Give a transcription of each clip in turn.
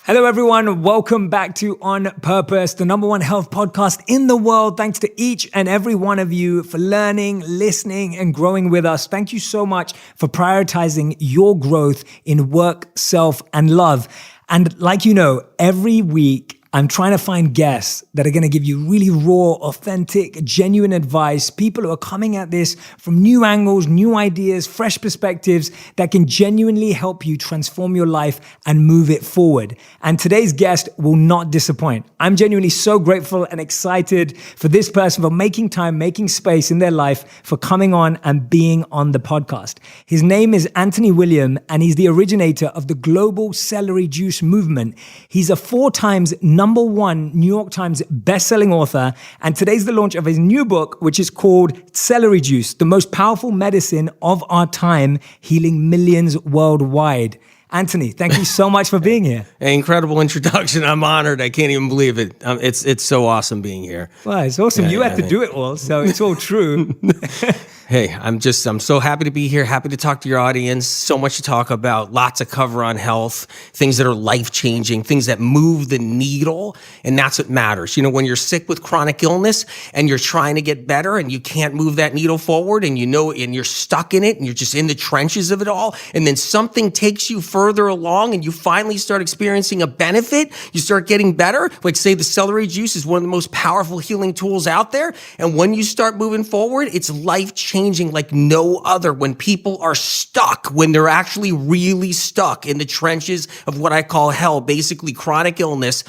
Hello, everyone. Welcome back to On Purpose, the number one health podcast in the world. Thanks to each and every one of you for learning, listening, and growing with us. Thank you so much for prioritizing your growth in work, self, and love. And like you know, every week, I'm trying to find guests that are going to give you really raw, authentic, genuine advice. People who are coming at this from new angles, new ideas, fresh perspectives that can genuinely help you transform your life and move it forward. And today's guest will not disappoint. I'm genuinely so grateful and excited for this person for making time, making space in their life, for coming on and being on the podcast. His name is Anthony William, and he's the originator of the global celery juice movement. He's a 4 times number 1 New York Times best-selling author, and today's the launch of his new book, which is called Celery Juice, the most powerful medicine of our time, healing millions worldwide. Anthony, thank you so much for being here. Incredible introduction. I'm honored. I can't even believe it. It's so awesome being here. Well, it's awesome. You had to do it all, so it's all true. Hey, I'm so happy to be here. Happy to talk to your audience. So much to talk about. Lots to cover on health, things that are life-changing, things that move the needle. And that's what matters. You know, when you're sick with chronic illness and you're trying to get better and you can't move that needle forward and and you're stuck in it and you're just in the trenches of it all. And then something takes you further along and you finally start experiencing a benefit. You start getting better. Like say the celery juice is one of the most powerful healing tools out there. And when you start moving forward, it's life-changing like no other. When people are stuck, when they're actually really stuck in the trenches of what I call hell, basically chronic illness,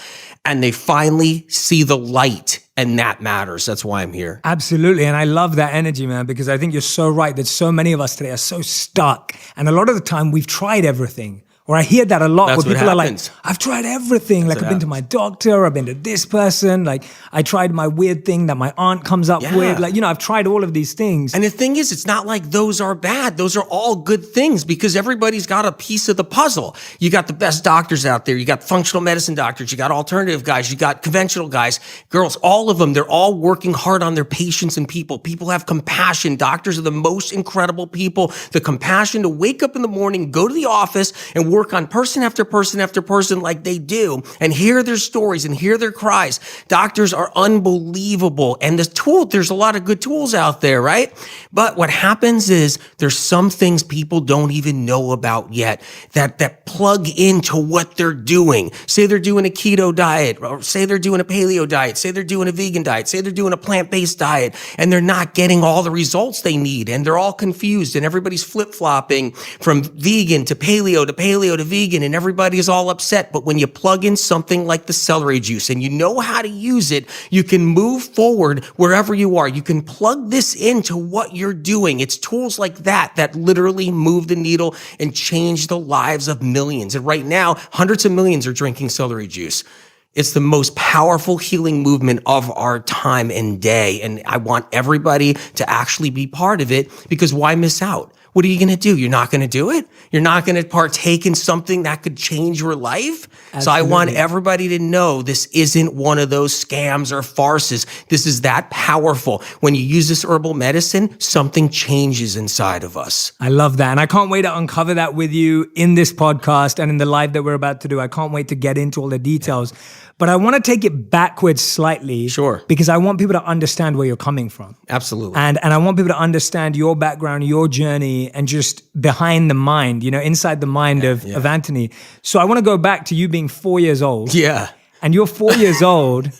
and they finally see the light. And that matters. That's why I'm here. Absolutely. And I love that energy, man, because I think you're so right that so many of us today are so stuck. And a lot of the time we've tried everything. Or I hear that a lot where people are like, I've tried everything. Like I've been to my doctor, I've been to this person. Like I tried my weird thing that my aunt comes up with. Like, I've tried all of these things. And the thing is, it's not like those are bad. Those are all good things because everybody's got a piece of the puzzle. You got the best doctors out there. You got functional medicine doctors. You got alternative guys. You got conventional guys, girls, all of them. They're all working hard on their patients and people. People have compassion. Doctors are the most incredible people. The compassion to wake up in the morning, go to the office and work on person after person after person like they do and hear their stories and hear their cries. Doctors are unbelievable. And there's a lot of good tools out there, right? But what happens is there's some things people don't even know about yet that plug into what they're doing. Say they're doing a keto diet, or say they're doing a paleo diet, say they're doing a vegan diet, say they're doing a plant-based diet, and they're not getting all the results they need. And they're all confused and everybody's flip-flopping from vegan to paleo to vegan, and everybody is all upset. But when you plug in something like the celery juice and you know how to use it, you can move forward wherever you are. You can plug this into what you're doing. It's tools like that literally move the needle and change the lives of millions. And right now, hundreds of millions are drinking celery juice. It's the most powerful healing movement of our time and day. And I want everybody to actually be part of it because why miss out? What are you going to do? You're not going to do it? You're not going to partake in something that could change your life? Absolutely. So I want everybody to know this isn't one of those scams or farces. This is that powerful. When you use this herbal medicine, something changes inside of us. I love that. And I can't wait to uncover that with you in this podcast and in the live that we're about to do. I can't wait to get into all the details. But I want to take it backwards slightly. Sure. Because I want people to understand where you're coming from. Absolutely. And I want people to understand your background, your journey, and just behind the mind, inside the mind of Anthony. So I want to go back to you being 4 years old. Yeah. And you're 4 years old,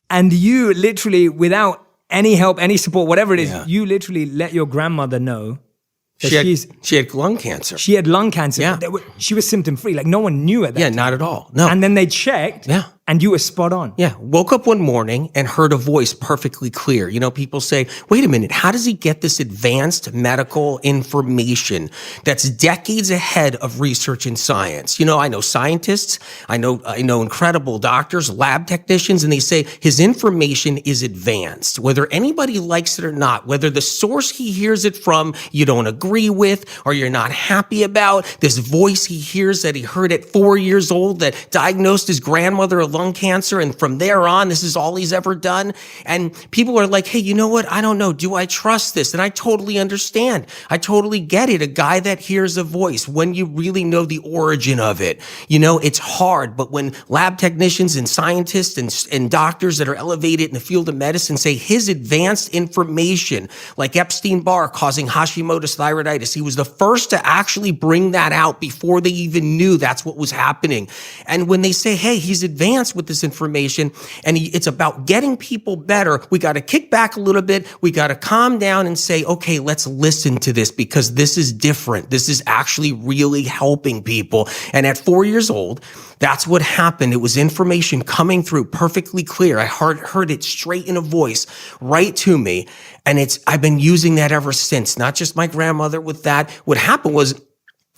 and you literally, without any help, any support, whatever it is, you literally let your grandmother know. She had lung cancer. She had lung cancer. Yeah. She was symptom-free. Like no one knew at that time. Not at all. No. And then they checked. Yeah. And you were spot on. Yeah. Woke up one morning and heard a voice perfectly clear. People say, wait a minute, how does he get this advanced medical information that's decades ahead of research and science? I know scientists, I know incredible doctors, lab technicians, and they say his information is advanced. Whether anybody likes it or not, whether the source he hears it from you don't agree with or you're not happy about, this voice he hears that he heard at 4 years old that diagnosed his grandmother lung cancer. And from there on, this is all he's ever done. And people are like, hey, you know what? I don't know. Do I trust this? And I totally understand. I totally get it. A guy that hears a voice, when you really know the origin of it, it's hard. But when lab technicians and scientists and doctors that are elevated in the field of medicine say his advanced information, like Epstein-Barr causing Hashimoto's thyroiditis, he was the first to actually bring that out before they even knew that's what was happening. And when they say, hey, he's advanced with this information and it's about getting people better, we got to kick back a little bit. We got to calm down and say, okay, let's listen to this because this is different. This is actually really helping people. And at 4 years old, that's what happened. It was information coming through perfectly clear. I heard it straight in a voice right to me. And I've been using that ever since, not just my grandmother with that. What happened was,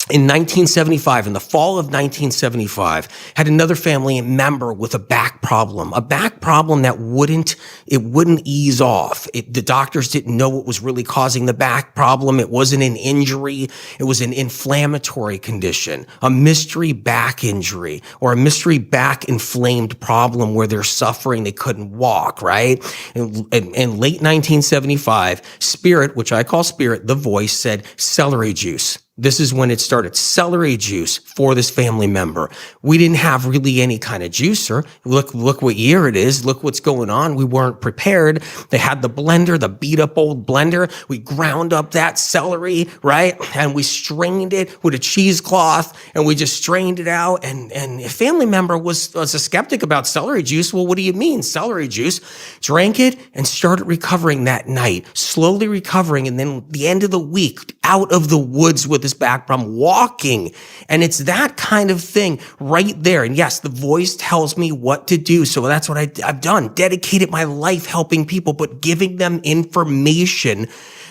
in 1975, in the fall of 1975, had another family member with a back problem that wouldn't ease off. The doctors didn't know what was really causing the back problem. It wasn't an injury. It was an inflammatory condition, a mystery back injury or a mystery back inflamed problem where they're suffering. They couldn't walk, right? In late 1975, Spirit, which I call Spirit, the voice said celery juice. This is when it started. Celery juice for this family member. We didn't have really any kind of juicer. Look what year it is. Look what's going on. We weren't prepared. They had the blender, the beat up old blender. We ground up that celery, right? And we strained it with a cheesecloth and we just strained it out. And a family member was a skeptic about celery juice. Well, what do you mean celery juice? Drank it and started recovering that night, slowly recovering. And then the end of the week, out of the woods with his back problem, walking. And it's that kind of thing right there. And yes, the voice tells me what to do. So that's what I've done. Dedicated my life helping people, but giving them information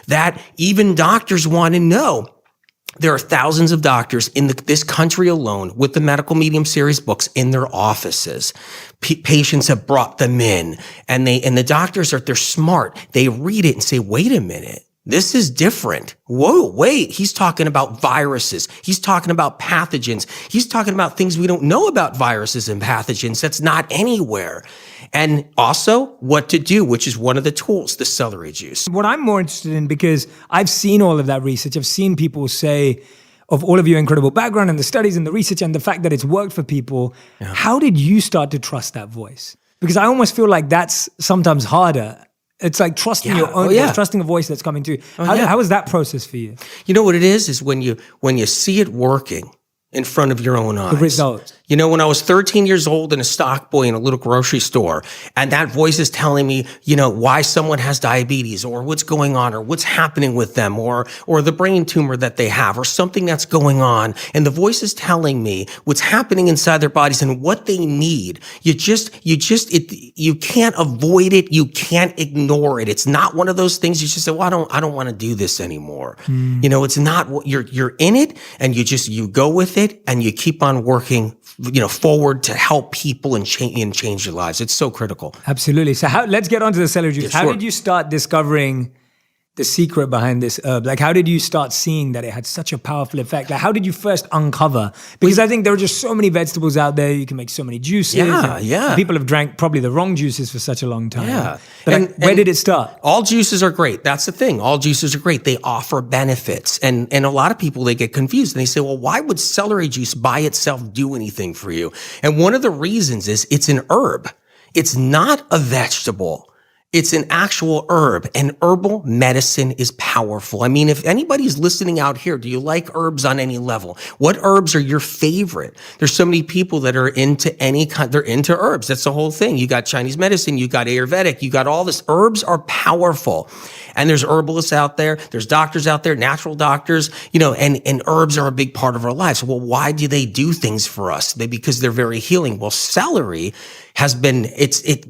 that even doctors want to know. There are thousands of doctors in this country alone with the Medical Medium Series books in their offices. Patients have brought them in and the doctors they're smart. They read it and say, wait a minute. This is different. Whoa, wait, he's talking about viruses. He's talking about pathogens. He's talking about things we don't know about viruses and pathogens. That's not anywhere. And also what to do, which is one of the tools, the celery juice. What I'm more interested in, because I've seen all of that research. I've seen people say, of all of your incredible background and the studies and the research and the fact that it's worked for people, how did you start to trust that voice? Because I almost feel like that's sometimes harder. It's like trusting your own voice, trusting a voice that's coming to you. How was that process for you? You know what it is when you see it working in front of your own eyes. The results. When I was 13 years old and a stock boy in a little grocery store, and that voice is telling me, why someone has diabetes or what's going on or what's happening with them or the brain tumor that they have or something that's going on. And the voice is telling me what's happening inside their bodies and what they need. You can't avoid it. You can't ignore it. It's not one of those things you just say, well, I don't want to do this anymore. It's not what you're in it and you go with it and you keep on working forward to help people and change their lives. It's so critical. Absolutely. So let's get on to the celery juice. Yeah, how did you start discovering the secret behind this herb? Like, how did you start seeing that it had such a powerful effect? Like, how did you first uncover? Because I think there are just so many vegetables out there. You can make so many juices. Yeah. People have drank probably the wrong juices for such a long time. Yeah. But where did it start? All juices are great. That's the thing. All juices are great. They offer benefits. And a lot of people, they get confused and they say, well, why would celery juice by itself do anything for you? And one of the reasons is it's an herb. It's not a vegetable. It's an actual herb, and herbal medicine is powerful. I mean, if anybody's listening out here, do you like herbs on any level? What herbs are your favorite? There's so many people that are into they're into herbs. That's the whole thing. You got Chinese medicine, you got Ayurvedic, you got all this. Herbs are powerful. And there's herbalists out there, there's doctors out there, natural doctors, and herbs are a big part of our lives. Well, why do they do things for us? Because they're very healing. Well, celery has been,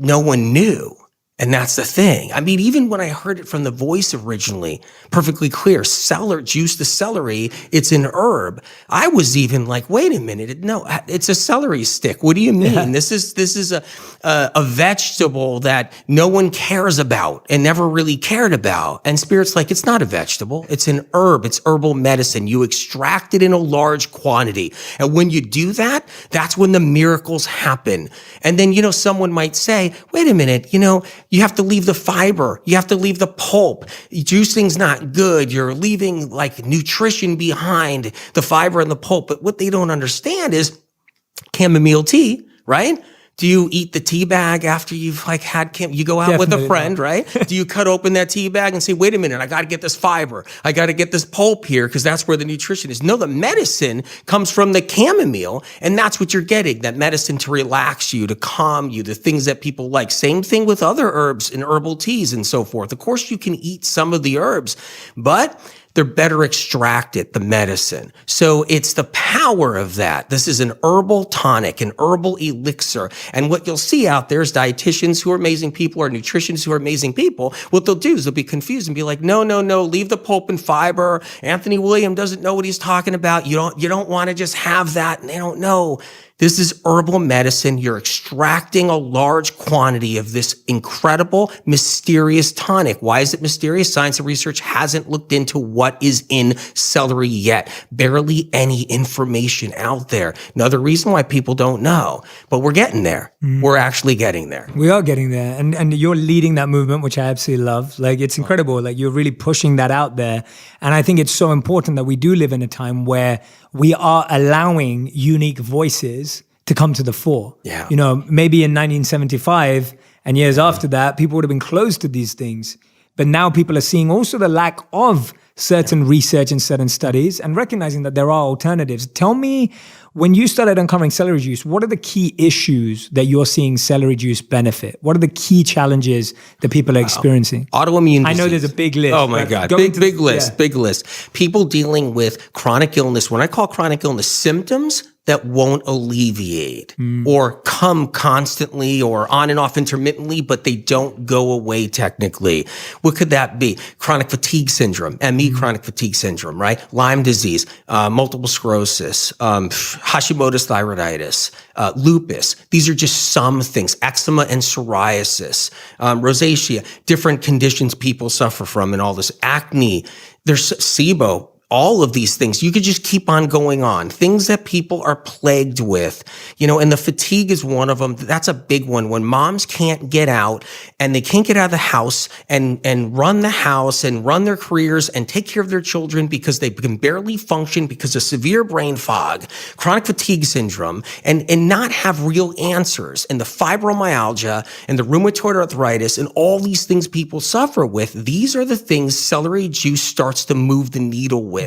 no one knew. And that's the thing. I mean, even when I heard it from the voice originally, perfectly clear, juice the celery, it's an herb. I was even like, wait a minute, no, it's a celery stick. What do you mean? Yeah. This is a vegetable that no one cares about and never really cared about. And Spirit's like, it's not a vegetable. It's an herb. It's herbal medicine. You extract it in a large quantity. And when you do that, that's when the miracles happen. And then, someone might say, wait a minute, you have to leave the fiber. You have to leave the pulp. Juicing's not good. You're leaving like nutrition behind, the fiber and the pulp. But what they don't understand is chamomile tea, right? Do you eat the tea bag after you've had you go out with a friend, right? Do you cut open that tea bag and say, wait a minute, I got to get this fiber. I got to get this pulp here because that's where the nutrition is. No, the medicine comes from the chamomile, and that's what you're getting, that medicine to relax you, to calm you, the things that people like. Same thing with other herbs and herbal teas and so forth. Of course, you can eat some of the herbs, but they're better extracted, the medicine. So it's the power of that. This is an herbal tonic, an herbal elixir. And what you'll see out there is dietitians who are amazing people or nutritionists who are amazing people. What they'll do is they'll be confused and be like, no, leave the pulp and fiber. Anthony William doesn't know what he's talking about. You don't want to just have that. And they don't know. This is herbal medicine. You're extracting a large quantity of this incredible, mysterious tonic. Why is it mysterious? Science and research hasn't looked into what is in celery yet. Barely any information out there. Another reason why people don't know. But we're getting there. We're actually getting there. We are getting there. And you're leading that movement, which I absolutely love. Like, it's incredible. Like, you're really pushing that out there. And I think it's so important that we do live in a time where we are allowing unique voices to come to the fore. Yeah. Maybe in 1975 and years after that, people would have been closed to these things. But now people are seeing also the lack of certain research and certain studies and recognizing that there are alternatives. Tell me, when you started uncovering celery juice, what are the key issues that you're seeing celery juice benefit? What are the key challenges that people are experiencing? Autoimmune disease. I know there's a big list. Oh my God. Big list. People dealing with chronic illness. When I call chronic illness, symptoms that won't alleviate or come constantly or on and off intermittently, but they don't go away technically. What could that be? Chronic fatigue syndrome, ME chronic fatigue syndrome, right? Lyme disease, multiple sclerosis, Hashimoto's thyroiditis, lupus. These are just some things. Eczema and psoriasis, rosacea, different conditions people suffer from and all this. Acne, there's SIBO. All of these things, you could just keep on going on. Things that people are plagued with, and the fatigue is one of them. That's a big one. When moms can't get out and they can't get out of the house and run the house and run their careers and take care of their children because they can barely function because of severe brain fog, chronic fatigue syndrome, and not have real answers. And the fibromyalgia and the rheumatoid arthritis and all these things people suffer with, these are the things celery juice starts to move the needle with.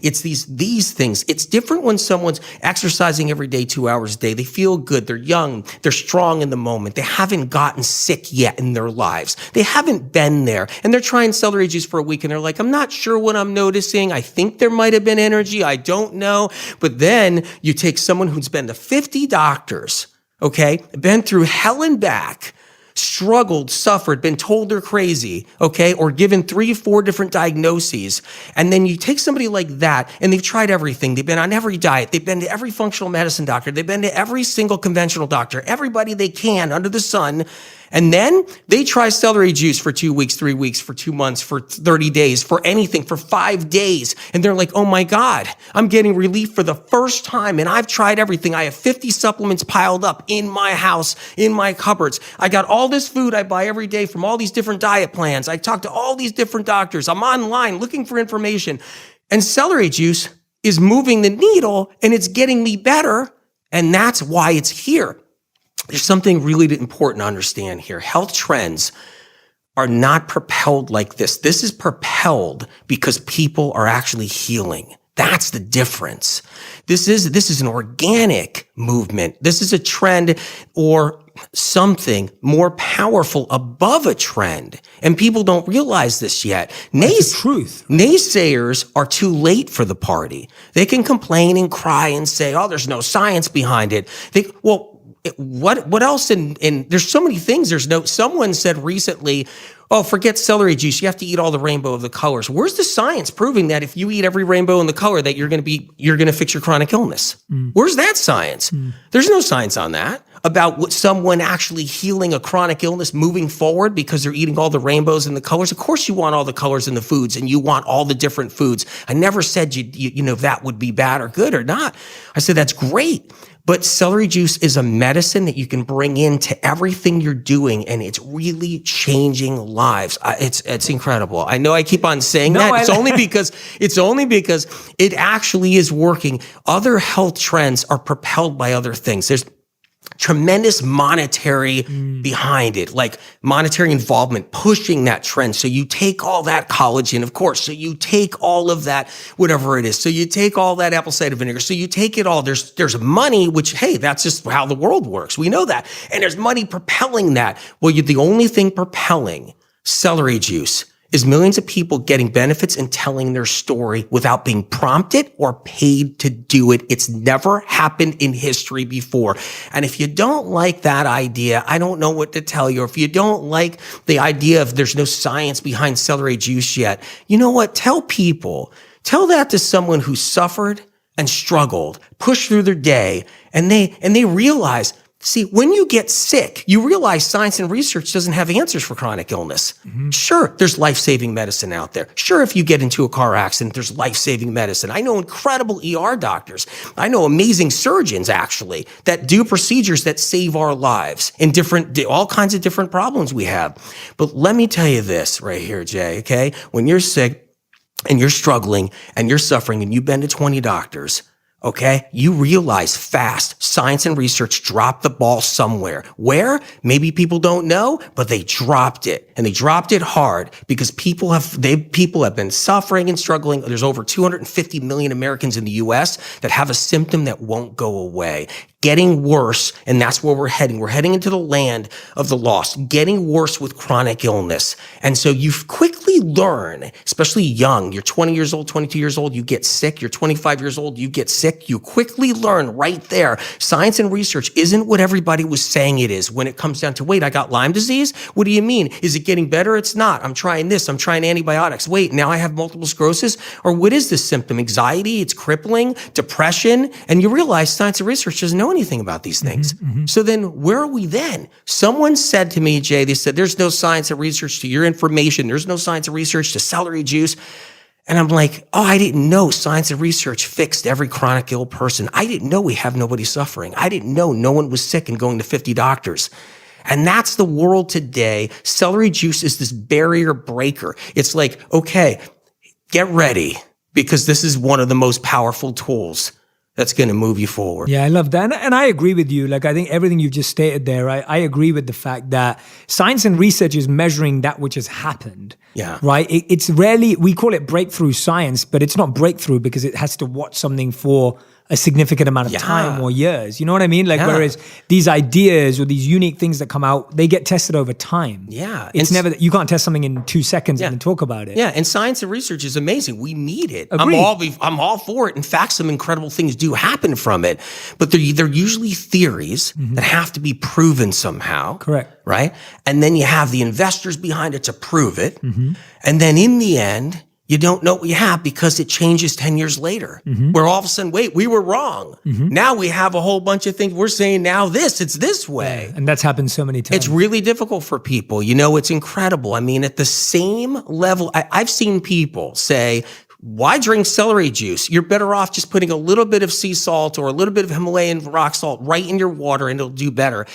It's these things. It's different when someone's exercising every day, 2 hours a day. They feel good. They're young. They're strong in the moment. They haven't gotten sick yet in their lives. They haven't been there. And they're trying celery juice for a week and they're like, I'm not sure what I'm noticing. I think there might have been energy. I don't know. But then you take someone who's been to 50 doctors, okay, been through hell and back, struggled, suffered, been told they're crazy, okay, or given 3 or 4 different diagnoses. And then you take somebody like that and they've tried everything. They've been on every diet. They've been to every functional medicine doctor. They've been to every single conventional doctor, everybody they can under the sun. And then they try celery juice for 2 weeks, 3 weeks, for 2 months, for 30 days, for anything, for 5 days. And they're like, oh my God, I'm getting relief for the first time. And I've tried everything. I have 50 supplements piled up in my house, in my cupboards. I got all this food I buy every day from all these different diet plans. I talk to all these different doctors. I'm online looking for information. And celery juice is moving the needle and it's getting me better. And that's why it's here. There's something really important to understand here. Health trends are not propelled like this. This is propelled because people are actually healing. That's the difference. This is an organic movement. This is a trend or something more powerful above a trend. And people don't realize this yet. That's the truth. Naysayers are too late for the party. They can complain and cry and say, oh, there's no science behind it. what else? And there's so many things. Someone said recently, oh, forget celery juice. You have to eat all the rainbow of the colors. Where's the science proving that if you eat every rainbow in the color that you're going to fix your chronic illness? Where's that science? There's no science on that about what someone actually healing a chronic illness moving forward because they're eating all the rainbows and the colors. Of course you want all the colors in the foods and you want all the different foods. I never said you know that would be bad or good or not. I said that's great. But celery juice is a medicine that you can bring into everything you're doing, and it's really changing lives. It's incredible. I know I keep on saying that. It's only because it actually is working. Other health trends are propelled by other things. There's tremendous monetary behind it, like monetary involvement pushing that trend. So you take all that collagen, of course. So you take all of that, whatever it is. So you take all that apple cider vinegar. So you take it all. There's money, which, hey, that's just how the world works. We know that. And there's money propelling that. Well, the only thing propelling celery juice is millions of people getting benefits and telling their story without being prompted or paid to do it. It's never happened in history before. And if you don't like that idea, I don't know what to tell you. Or if you don't like the idea of there's no science behind celery juice yet, you know what? Tell that to someone who suffered and struggled, pushed through their day, and they realize, see, when you get sick, you realize science and research doesn't have answers for chronic illness. Sure, there's life-saving medicine out there. Sure, if you get into a car accident, there's life-saving medicine. I know incredible ER doctors. I know amazing surgeons, actually, that do procedures that save our lives in all kinds of different problems we have. But let me tell you this right here, Jay, okay? When you're sick and you're struggling and you're suffering and you've been to 20 doctors, okay, you realize fast science and research dropped the ball somewhere. Where? Maybe people don't know, but they dropped it, and they dropped it hard because people have been suffering and struggling. There's over 250 million Americans in the U.S. that have a symptom that won't go away. Getting worse, and that's where we're heading. We're heading into the land of the lost, getting worse with chronic illness. And so you quickly learn, especially young, you're 20 years old, 22 years old, you get sick, you're 25 years old, you get sick, you quickly learn right there. Science and research isn't what everybody was saying it is when it comes down to, wait, I got Lyme disease? What do you mean? Is it getting better? It's not. I'm trying this. I'm trying antibiotics. Wait, now I have multiple sclerosis? Or what is this symptom? Anxiety? It's crippling? Depression? And you realize science and research doesn't know anything about these things. So then where are we then? Someone said to me, Jay, they said, there's no science and research to your information. There's no science and research to celery juice. And I'm like, oh, I didn't know science and research fixed every chronic ill person. I didn't know we have nobody suffering. I didn't know no one was sick and going to 50 doctors. And that's the world today. Celery juice is this barrier breaker. It's like, okay, get ready, because this is one of the most powerful tools that's going to move you forward. Yeah, I love that. And I agree with you. Like, I think everything you've just stated there, I agree with the fact that science and research is measuring that which has happened. Yeah. Right? It's rarely, we call it breakthrough science, but it's not breakthrough because it has to watch something for a significant amount of time or years. You know what I mean? Like, whereas these ideas or these unique things that come out, they get tested over time. Yeah. It's never, you can't test something in 2 seconds and then talk about it. Yeah. And science and research is amazing. We need it. Agreed. I'm all for it. In fact, some incredible things do happen from it, but they're usually theories that have to be proven somehow. Correct. Right? And then you have the investors behind it to prove it. And then in the end, you don't know what you have because it changes 10 years later, where all of a sudden, wait, we were wrong. Now we have a whole bunch of things. We're saying now it's this way. Yeah, and that's happened so many times. It's really difficult for people. You know, it's incredible. I mean, at the same level, I've seen people say, why drink celery juice? You're better off just putting a little bit of sea salt or a little bit of Himalayan rock salt right in your water and it'll do better.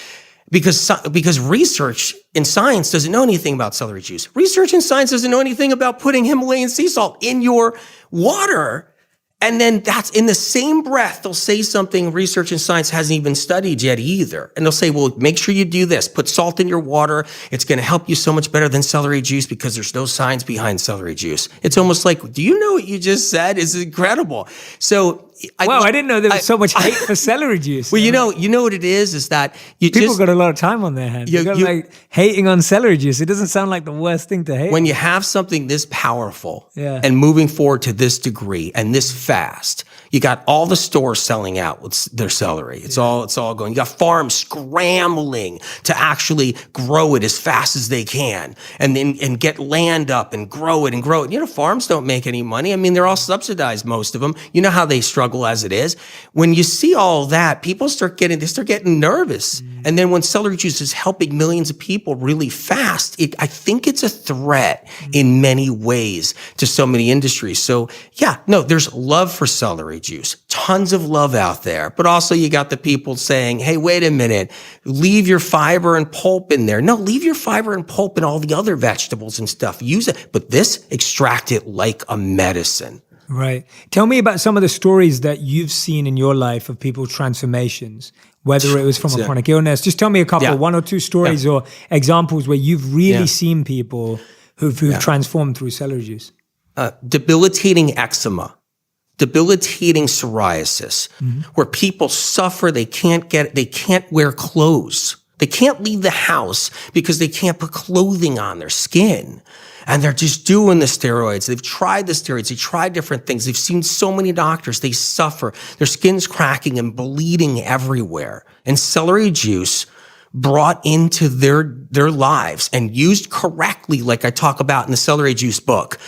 Because research in science doesn't know anything about celery juice. Research in science doesn't know anything about putting Himalayan sea salt in your water. And then that's in the same breath, they'll say something research in science hasn't even studied yet either. And they'll say, well, make sure you do this. Put salt in your water. It's going to help you so much better than celery juice because there's no science behind celery juice. It's almost like, do you know what you just said? It's incredible. So Wow, I didn't know there was so much hate for celery juice. Well, you know what it is that people got a lot of time on their hands. You got like hating on celery juice. It doesn't sound like the worst thing to hate. When you have something this powerful and moving forward to this degree and this fast, you got all the stores selling out with their celery. It's all going. You got farms scrambling to actually grow it as fast as they can, and get land up and grow it and grow it. You know, farms don't make any money. I mean, they're all subsidized, most of them. You know how they struggle as it is. When you see all that, people start getting nervous. And then when celery juice is helping millions of people really fast, I think it's a threat in many ways to so many industries. So there's love for celery juice, tons of love out there. But also you got the people saying, hey, wait a minute, leave your fiber and pulp in there. No, leave your fiber and pulp in all the other vegetables and stuff. Use it. But this, extract it like a medicine. Right. Tell me about some of the stories that you've seen in your life of people's transformations, whether it was from a chronic illness. Just tell me a couple, one or two stories or examples where you've really seen people who've transformed through celery juice. Debilitating eczema, debilitating psoriasis, where people suffer, they can't wear clothes. They can't leave the house because they can't put clothing on their skin. And they're just doing the steroids. They've tried the steroids. They tried different things. They've seen so many doctors. They suffer. Their skin's cracking and bleeding everywhere. And celery juice brought into their lives and used correctly, like I talk about in the celery juice book.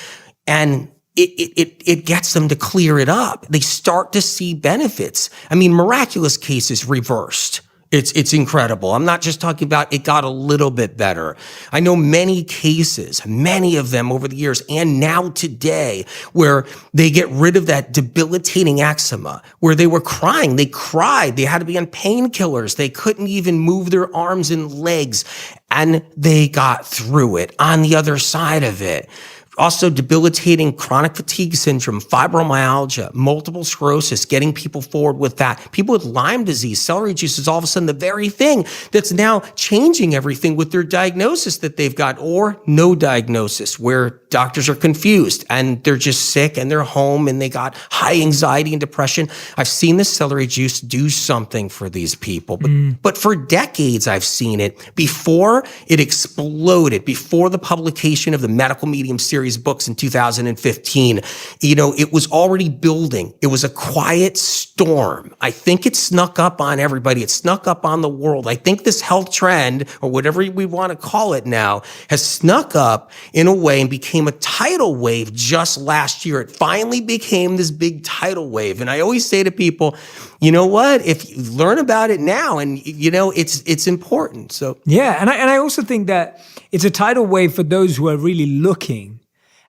And it gets them to clear it up. They start to see benefits. I mean, miraculous cases reversed. It's incredible. I'm not just talking about it got a little bit better. I know many cases, many of them over the years and now today, where they get rid of that debilitating eczema, where they were crying. They cried. They had to be on painkillers. They couldn't even move their arms and legs, and they got through it on the other side of it. Also debilitating chronic fatigue syndrome, fibromyalgia, multiple sclerosis, getting people forward with that. People with Lyme disease, celery juice is all of a sudden the very thing that's now changing everything with their diagnosis that they've got, or no diagnosis, where doctors are confused and they're just sick and they're home and they got high anxiety and depression. I've seen the celery juice do something for these people, but for decades I've seen it before it exploded, before the publication of the Medical Medium series books in 2015. It was already building. It was a quiet storm. I think it snuck up on everybody. It snuck up on the world. I think this health trend, or whatever we want to call it now, has snuck up in a way and became a tidal wave just last year. It finally became this big tidal wave. And I always say to people, you know what? If you learn about it now, and it's important. So and I also think that it's a tidal wave for those who are really looking.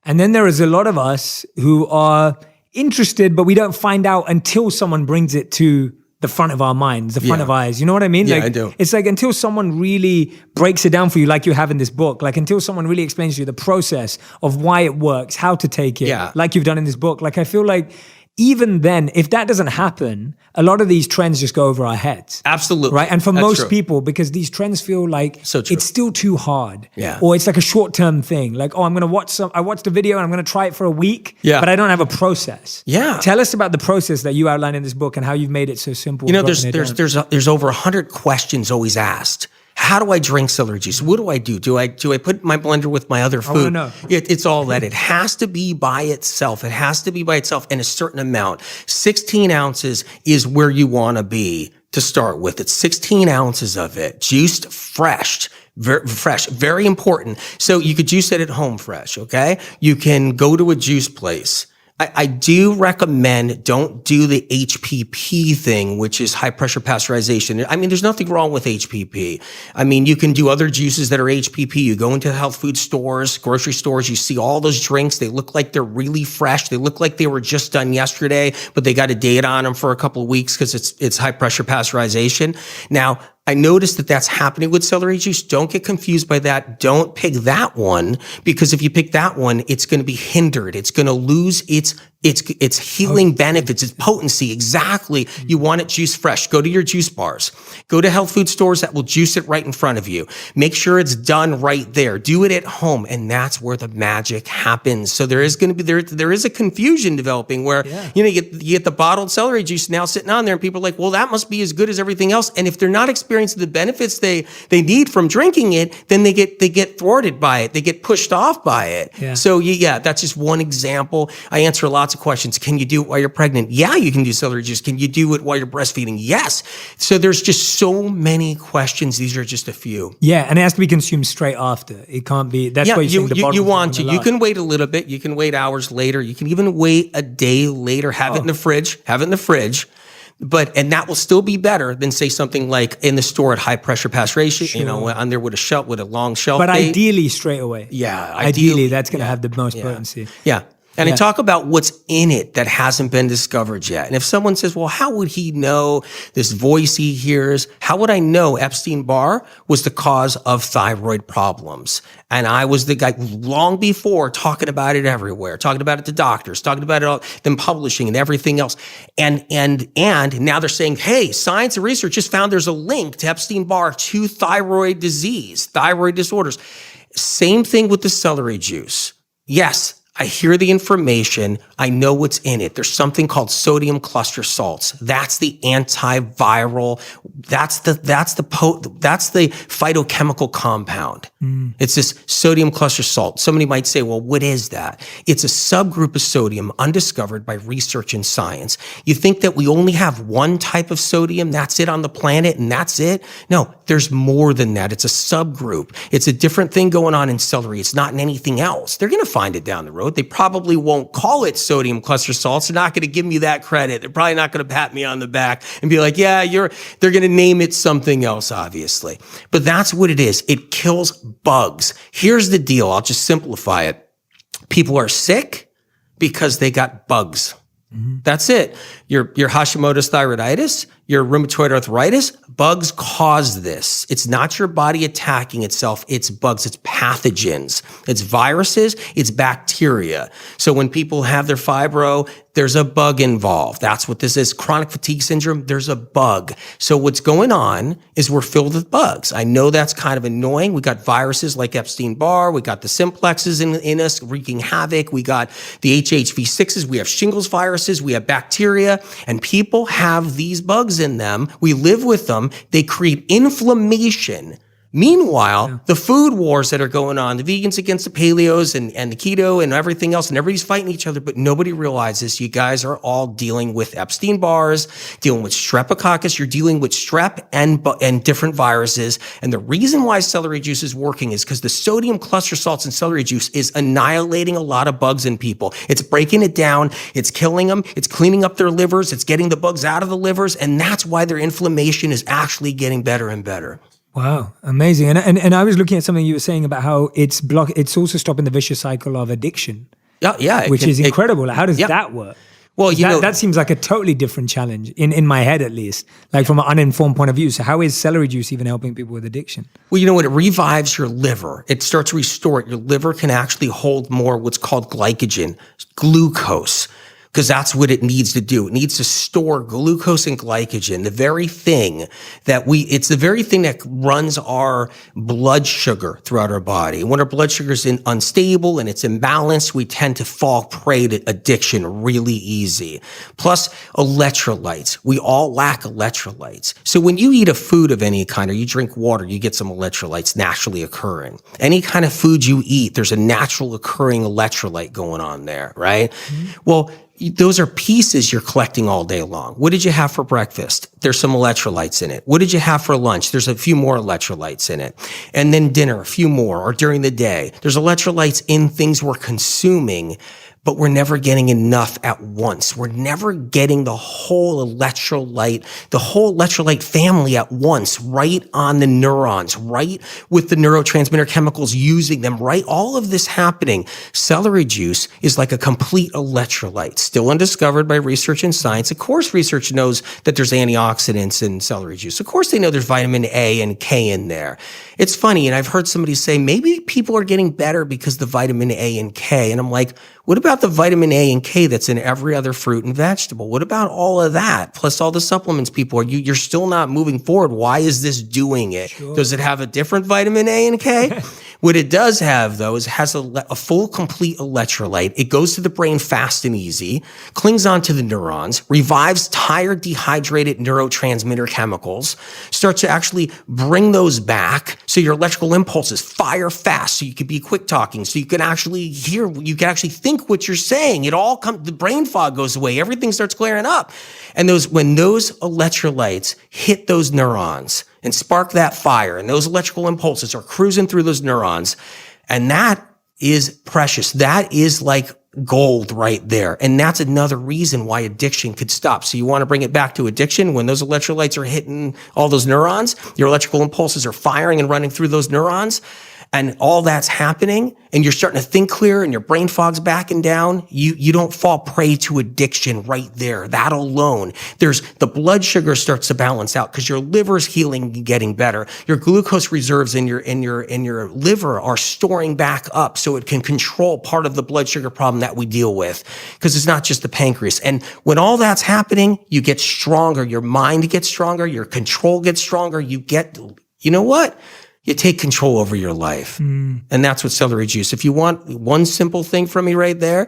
And then there is a lot of us who are interested, but we don't find out until someone brings it to the front of our minds, the front of our eyes. You know what I mean? Yeah, I do. It's like until someone really breaks it down for you, like you have in this book, like until someone really explains to you the process of why it works, how to take it, like you've done in this book. Like I feel like even then, if that doesn't happen, a lot of these trends just go over our heads. Absolutely. Right? And for most people, because these trends feel like it's still too hard. Yeah. Or it's like a short-term thing. Like, I'm going to I watched a video and I'm going to try it for a week, but I don't have a process. Yeah. Tell us about the process that you outline in this book and how you've made it so simple. There's over 100 questions always asked. How do I drink celery juice? What do I do? Do I put my blender with my other food? I want to know. It's all that. It has to be by itself. It has to be by itself in a certain amount. 16 ounces is where you want to be to start with. It's 16 ounces of it, juiced fresh. Very important. So you could juice it at home fresh, okay? You can go to a juice place. I do recommend don't do the HPP thing, which is high pressure pasteurization. I mean, there's nothing wrong with HPP. I mean, you can do other juices that are HPP. You go into health food stores, grocery stores, you see all those drinks. They look like they're really fresh. They look like they were just done yesterday, but they got a date on them for a couple of weeks because it's high pressure pasteurization. Now, I noticed that that's happening with celery juice. Don't get confused by that. Don't pick that one, because if you pick that one, it's going to be hindered. It's going to lose its It's healing benefits. It's potency. Exactly. You want it juice fresh. Go to your juice bars. Go to health food stores that will juice it right in front of you. Make sure it's done right there. Do it at home. And that's where the magic happens. So there is going to be, there is a confusion developing where, you get the bottled celery juice now sitting on there and people are like, well, that must be as good as everything else. And if they're not experiencing the benefits they need from drinking it, then they get thwarted by it. They get pushed off by it. Yeah. So that's just one example. I answer lots of questions. Can you do it while you're pregnant? Yeah, you can do celery juice. Can you do it while you're breastfeeding? Yes. So there's just so many questions. These are just a few. Yeah, and it has to be consumed straight after. It can't be. That's why you want to. You can wait a little bit. You can wait hours later. You can even wait a day later. Have it in the fridge. And that will still be better than say something like in the store at high pressure pasteurization, on there with a long shelf. But date. Ideally straight away. Yeah. Ideally that's going to have the most potency. Yeah. And I talk about what's in it that hasn't been discovered yet. And if someone says, well, how would he know this voice he hears? How would I know Epstein-Barr was the cause of thyroid problems? And I was the guy long before talking about it everywhere, talking about it to doctors, talking about it, them publishing and everything else. And now they're saying, hey, science and research just found there's a link to Epstein-Barr to thyroid disease, thyroid disorders. Same thing with the celery juice. Yes. I hear the information. I know what's in it. There's something called sodium cluster salts. That's the antiviral. That's the phytochemical compound. It's this sodium cluster salt. Somebody might say, well, what is that? It's a subgroup of sodium undiscovered by research and science. You think that we only have one type of sodium, that's it on the planet, and that's it? No, there's more than that. It's a subgroup. It's a different thing going on in celery. It's not in anything else. They're going to find it down the road. They probably won't call it sodium cluster salts. They're not going to give me that credit. They're probably not going to pat me on the back and be like, yeah, they're going to name it something else, obviously. But that's what it is. It kills bugs. Here's the deal. I'll just simplify it. People are sick because they got bugs. That's it. Your Hashimoto's thyroiditis, your rheumatoid arthritis, bugs cause this. It's not your body attacking itself. It's bugs. It's pathogens. It's viruses. It's bacteria. So when people have their fibro, there's a bug involved. That's what this is. Chronic fatigue syndrome, there's a bug. So what's going on is we're filled with bugs. I know that's kind of annoying. We got viruses like Epstein-Barr. We got the simplexes in us wreaking havoc. We got the HHV6s. We have shingles viruses. We have bacteria. And people have these bugs in them. We live with them. They create inflammation. Meanwhile, the food wars that are going on, the vegans against the paleos and the keto and everything else, and everybody's fighting each other, but nobody realizes you guys are all dealing with Epstein-Barr's, dealing with streptococcus, you're dealing with strep and different viruses. And the reason why celery juice is working is because the sodium cluster salts in celery juice is annihilating a lot of bugs in people. It's breaking it down, it's killing them, it's cleaning up their livers, it's getting the bugs out of the livers, and that's why their inflammation is actually getting better and better. Wow, amazing. And I was looking at something you were saying about how it's also stopping the vicious cycle of addiction. Yeah. Which is incredible. How does that work? Well, that seems like a totally different challenge in my head, at least, like from an uninformed point of view. So how is celery juice even helping people with addiction? Well, you know what? It revives your liver. It starts to restore it. Your liver can actually hold more what's called glycogen, glucose, because that's what it needs to do. It needs to store glucose and glycogen, it's the very thing that runs our blood sugar throughout our body. And when our blood sugar is unstable and it's imbalanced, we tend to fall prey to addiction really easy. Plus electrolytes. We all lack electrolytes. So when you eat a food of any kind or you drink water, you get some electrolytes naturally occurring. Any kind of food you eat, there's a natural occurring electrolyte going on there, right? Well, those are pieces you're collecting all day long. What did you have for breakfast? There's some electrolytes in it. What did you have for lunch? There's a few more electrolytes in it. And then dinner, a few more, or during the day. There's electrolytes in things we're consuming, but we're never getting enough at once. We're never getting the whole electrolyte family at once, right on the neurons, right with the neurotransmitter chemicals using them, right? All of this happening. Celery juice is like a complete electrolyte, still undiscovered by research and science. Of course, research knows that there's antioxidants in celery juice. Of course, they know there's vitamin A and K in there. It's funny, and I've heard somebody say, maybe people are getting better because of the vitamin A and K. And I'm like, What about the vitamin A and K that's in every other fruit and vegetable? What about all of that? Plus all the supplements people you're still not moving forward. Why is this doing it? Sure. Does it have a different vitamin A and K? What it does have, though, is it has a full, complete electrolyte. It goes to the brain fast and easy, clings onto the neurons, revives tired, dehydrated neurotransmitter chemicals, starts to actually bring those back so your electrical impulses fire fast so you can be quick talking, so you can actually hear, you can actually think what you're saying. It all comes, the brain fog goes away. Everything starts clearing up. And when those electrolytes hit those neurons and spark that fire, and those electrical impulses are cruising through those neurons, and that is precious. That is like gold right there. And that's another reason why addiction could stop. So you want to bring it back to addiction. When those electrolytes are hitting all those neurons, your electrical impulses are firing and running through those neurons, and all that's happening, and you're starting to think clear, and your brain fog's backing down, you don't fall prey to addiction right there. That alone. The blood sugar starts to balance out because your liver's healing and getting better. Your glucose reserves in your liver are storing back up so it can control part of the blood sugar problem that we deal with, because it's not just the pancreas. And when all that's happening, you get stronger. Your mind gets stronger. Your control gets stronger. You know what? You take control over your life. And that's what celery juice. If you want one simple thing from me right there,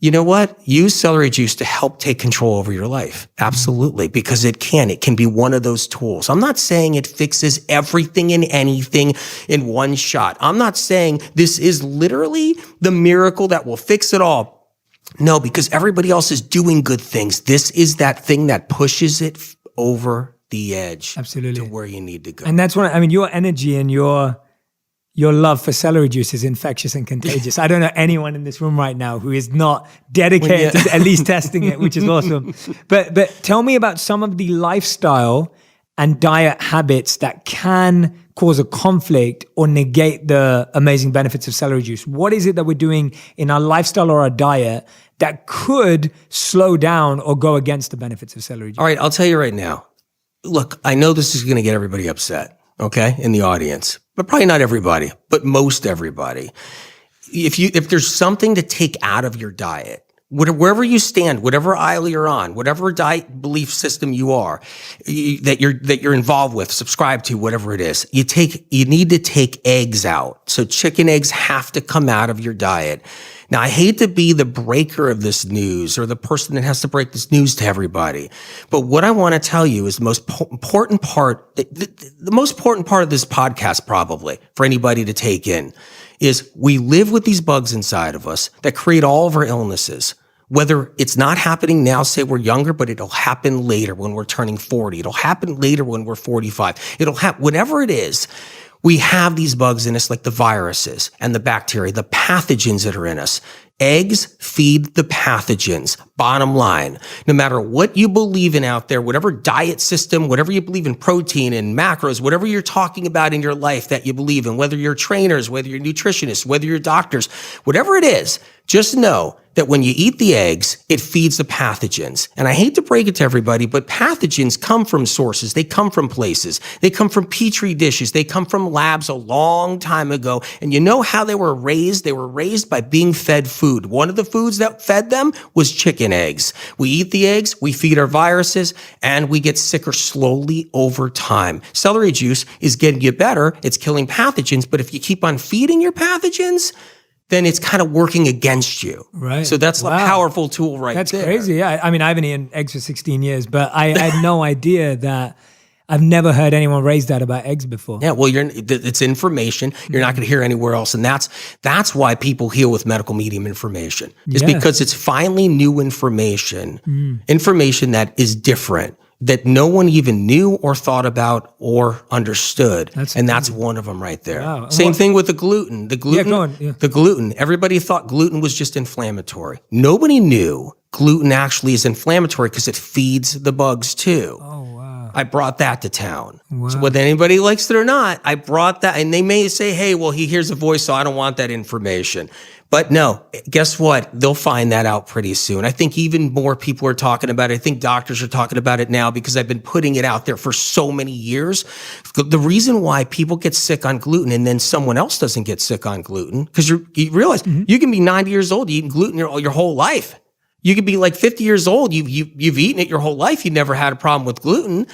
you know what? Use celery juice to help take control over your life. Absolutely. Because it can be one of those tools. I'm not saying it fixes everything and anything in one shot. I'm not saying this is literally the miracle that will fix it all. No, because everybody else is doing good things. This is that thing that pushes it over the edge. Absolutely. To where you need to go. And that's your energy and your love for celery juice is infectious and contagious. I don't know anyone in this room right now who is not dedicated to at least testing it, which is awesome. But tell me about some of the lifestyle and diet habits that can cause a conflict or negate the amazing benefits of celery juice. What is it that we're doing in our lifestyle or our diet that could slow down or go against the benefits of celery juice? All right, I'll tell you right now. Look, I know this is going to get everybody upset, okay, in the audience, but probably not everybody, but most everybody. If there's something to take out of your diet, wherever you stand, whatever aisle you're on, whatever diet belief system you are, that you're involved with, subscribe to, whatever it is, you need to take eggs out. So chicken eggs have to come out of your diet. Now, I hate to be the breaker of this news or the person that has to break this news to everybody, but what I want to tell you is the most important part, the most important part of this podcast probably for anybody to take in is we live with these bugs inside of us that create all of our illnesses. Whether it's not happening now, say we're younger, but it'll happen later when we're turning 40. It'll happen later when we're 45. It'll happen, whatever it is. We have these bugs in us, like the viruses and the bacteria, the pathogens that are in us. Eggs feed the pathogens. Bottom line, no matter what you believe in out there, whatever diet system, whatever you believe in, protein and macros, whatever you're talking about in your life that you believe in, whether you're trainers, whether you're nutritionists, whether you're doctors, whatever it is, just know that when you eat the eggs, it feeds the pathogens. And I hate to break it to everybody, but pathogens come from sources. They come from places. They come from petri dishes. They come from labs a long time ago. And you know how they were raised? They were raised by being fed food. One of the foods that fed them was chicken eggs. We eat the eggs, we feed our viruses, and we get sicker slowly over time. Celery juice is getting you better. It's killing pathogens. But if you keep on feeding your pathogens, then it's kind of working against you. Right. So that's a powerful tool there. That's crazy. Yeah. I mean, I haven't eaten eggs for 16 years, but I had no idea that. I've never heard anyone raise that about eggs before. Yeah, well, it's information you're not going to hear anywhere else, and that's why people heal with medical medium information. Is because it's finally new information, information that is different, that no one even knew or thought about or understood. That's one of them right there. Wow. Same thing with the gluten. The gluten. Everybody thought gluten was just inflammatory. Nobody knew gluten actually is inflammatory because it feeds the bugs too. Oh, wow. I brought that to town. Wow. So whether anybody likes it or not, I brought that. And they may say, hey, well, he hears a voice, so I don't want that information. But no, guess what? They'll find that out pretty soon. I think even more people are talking about it. I think doctors are talking about it now because I've been putting it out there for so many years. The reason why people get sick on gluten and then someone else doesn't get sick on gluten, because you realize you can be 90 years old, eating gluten your whole life. You could be like 50 years old, you've eaten it your whole life, you never had a problem with gluten,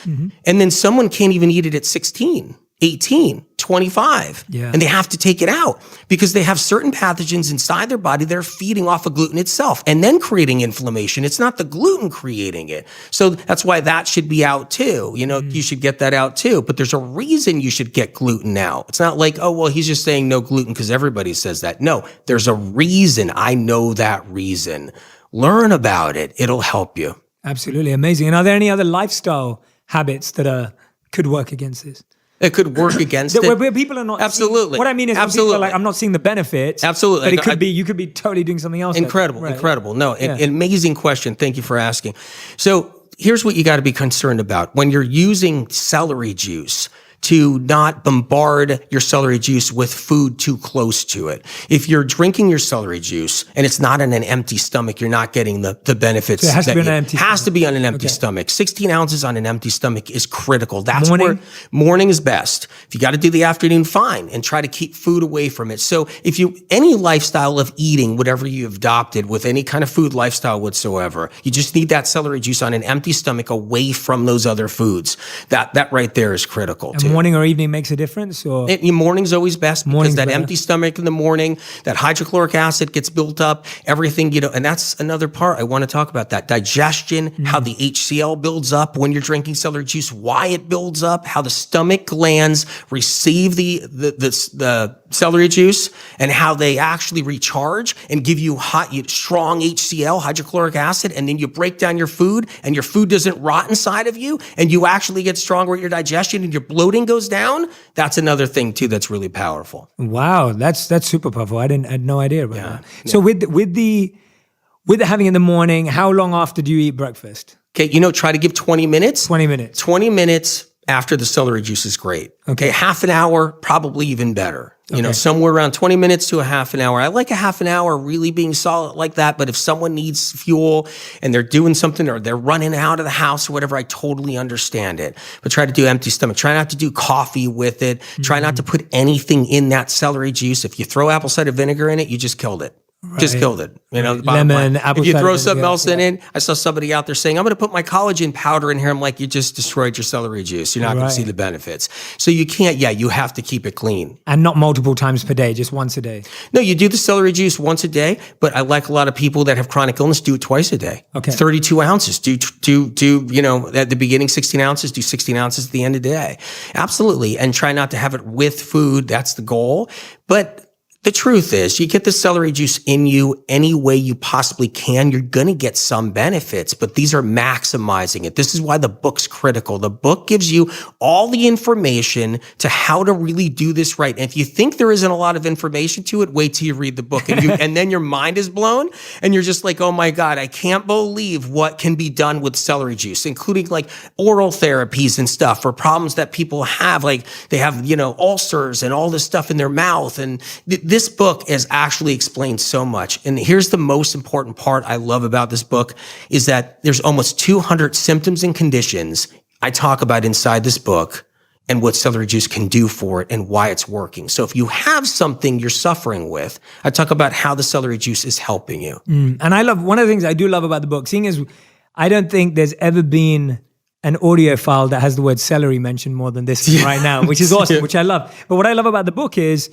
and then someone can't even eat it at 16, 18, 25, and they have to take it out because they have certain pathogens inside their body that are feeding off of gluten itself and then creating inflammation. It's not the gluten creating it. So that's why that should be out too. You should get that out too, but there's a reason you should get gluten out. It's not like, oh, well, he's just saying no gluten because everybody says that. No, there's a reason. I know that reason. Learn about it. It'll help you. Absolutely. Amazing. And are there any other lifestyle habits that could work against this? It could work against it. Where people are not. Absolutely. What I mean is, people are like, I'm not seeing the benefits. Absolutely. But it could be, you could be totally doing something else. Incredible. No, an amazing question. Thank you for asking. So here's what you got to be concerned about. When you're using celery juice, to not bombard your celery juice with food too close to it. If you're drinking your celery juice and it's not on an empty stomach, you're not getting the benefits. So it has to be on an empty stomach. Has to be on an empty stomach. 16 ounces on an empty stomach is critical. That's where morning is best. If you got to do the afternoon, fine, and try to keep food away from it. So if any lifestyle of eating, whatever you've adopted with any kind of food lifestyle whatsoever, you just need that celery juice on an empty stomach away from those other foods. That right there is critical too. Morning or evening makes a difference? Or morning's always best because that empty stomach in the morning, that hydrochloric acid gets built up, everything, and that's another part I want to talk about, that digestion, how the HCl builds up when you're drinking celery juice, why it builds up, how the stomach glands receive the celery juice and how they actually recharge and give you strong HCl, hydrochloric acid, and then you break down your food and your food doesn't rot inside of you and you actually get stronger at your digestion and your bloating goes down. That's another thing too that's really powerful. Wow, that's super powerful. I had no idea about that. Yeah. So with the having in the morning, how long after do you eat breakfast? Okay, try to give 20 minutes. 20 minutes. 20 minutes after the celery juice is great. Okay, half an hour, probably even better. Somewhere around 20 minutes to a half an hour. I like a half an hour really being solid like that, but if someone needs fuel and they're doing something or they're running out of the house or whatever, I totally understand it. But try to do empty stomach. Try not to do coffee with it. Try not to put anything in that celery juice. If you throw apple cider vinegar in it, you just killed it. Right. Just killed it. Lemon, apple If you cider throw something vinegar, else in, I saw somebody out there saying, I'm going to put my collagen powder in here. I'm like, you just destroyed your celery juice. You're not going to see the benefits. So you can't, you have to keep it clean. And not multiple times per day, just once a day. No, you do the celery juice once a day, but I like a lot of people that have chronic illness do it twice a day. Okay. 32 ounces. Do at the beginning 16 ounces, do 16 ounces at the end of the day. Absolutely. And try not to have it with food. That's the goal. But the truth is, you get the celery juice in you any way you possibly can, you're going to get some benefits, but these are maximizing it. This is why the book's critical. The book gives you all the information to how to really do this right. And if you think there isn't a lot of information to it, wait till you read the book and then your mind is blown and you're just like, oh my God, I can't believe what can be done with celery juice, including like oral therapies and stuff for problems that people have, like they have, ulcers and all this stuff in their mouth. And this book is actually explained so much. And here's the most important part I love about this book is that there's almost 200 symptoms and conditions I talk about inside this book and what celery juice can do for it and why it's working. So if you have something you're suffering with, I talk about how the celery juice is helping you. And I love, one of the things I do love about the book, seeing as I don't think there's ever been an audio file that has the word celery mentioned more than this right now, which is awesome, which I love. But what I love about the book is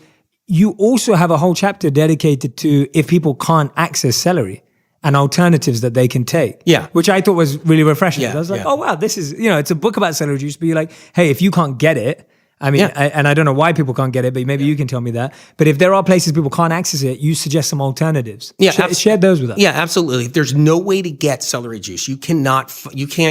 you also have a whole chapter dedicated to if people can't access celery and alternatives that they can take. Yeah. Which I thought was really refreshing. Yeah, I was like, oh wow, this is, it's a book about celery juice, but you're like, hey, if you can't get it, I mean, and I don't know why people can't get it, but maybe you can tell me that. But if there are places people can't access it, you suggest some alternatives. Yeah, share those with us. Yeah, absolutely. There's no way to get celery juice. You can't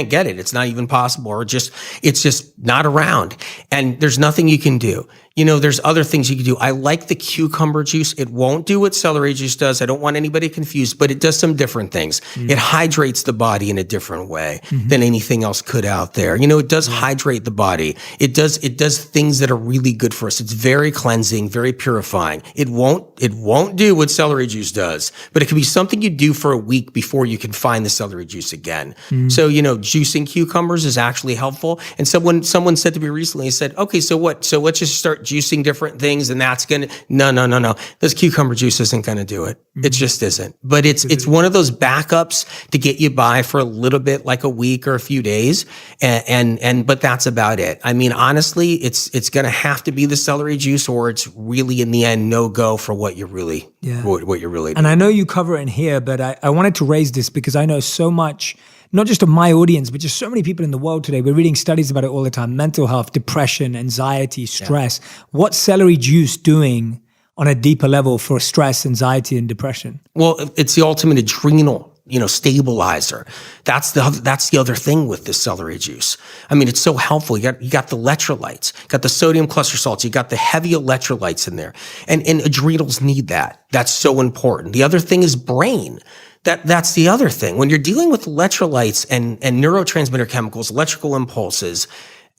get it. It's not even possible, or it's just not around. And there's nothing you can do. There's other things you can do. I like the cucumber juice. It won't do what celery juice does. I don't want anybody confused, but it does some different things. It hydrates the body in a different way than anything else could out there. It does hydrate the body. It does things that are really good for us. It's very cleansing, very purifying. It won't do what celery juice does, but it can be something you do for a week before you can find the celery juice again. So, juicing cucumbers is actually helpful. And someone said to me recently, he said, okay, so what? So let's just start juicing different things and that's going to, no. This cucumber juice isn't going to do it. It just isn't. But it's one of those backups to get you by for a little bit, like a week or a few days. But that's about it. I mean, honestly, it's going to have to be the celery juice, or it's really in the end, no go for what you're really, what you're really doing. And I know you cover it in here, but I wanted to raise this because I know so much, not just of my audience, but just so many people in the world today. We're reading studies about it all the time. Mental health, depression, anxiety, stress. What's celery juice doing on a deeper level for stress, anxiety, and depression? Well, it's the ultimate adrenal, stabilizer. That's the other thing with this celery juice. I mean, it's so helpful. You got the electrolytes, got the sodium cluster salts, you got the heavy electrolytes in there. And adrenals need that. That's so important. The other thing is brain. That's the other thing. When you're dealing with electrolytes and neurotransmitter chemicals, electrical impulses,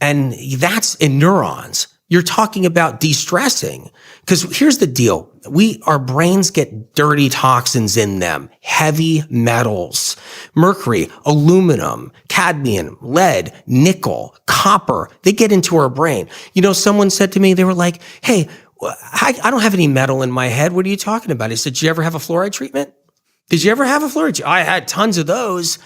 and that's in neurons, you're talking about de-stressing. Because here's the deal. Our brains get dirty toxins in them, heavy metals, mercury, aluminum, cadmium, lead, nickel, copper. They get into our brain. Someone said to me, they were like, hey, I don't have any metal in my head. What are you talking about? I said, did you ever have a fluoride treatment? Did you ever have a fluoride? I had tons of those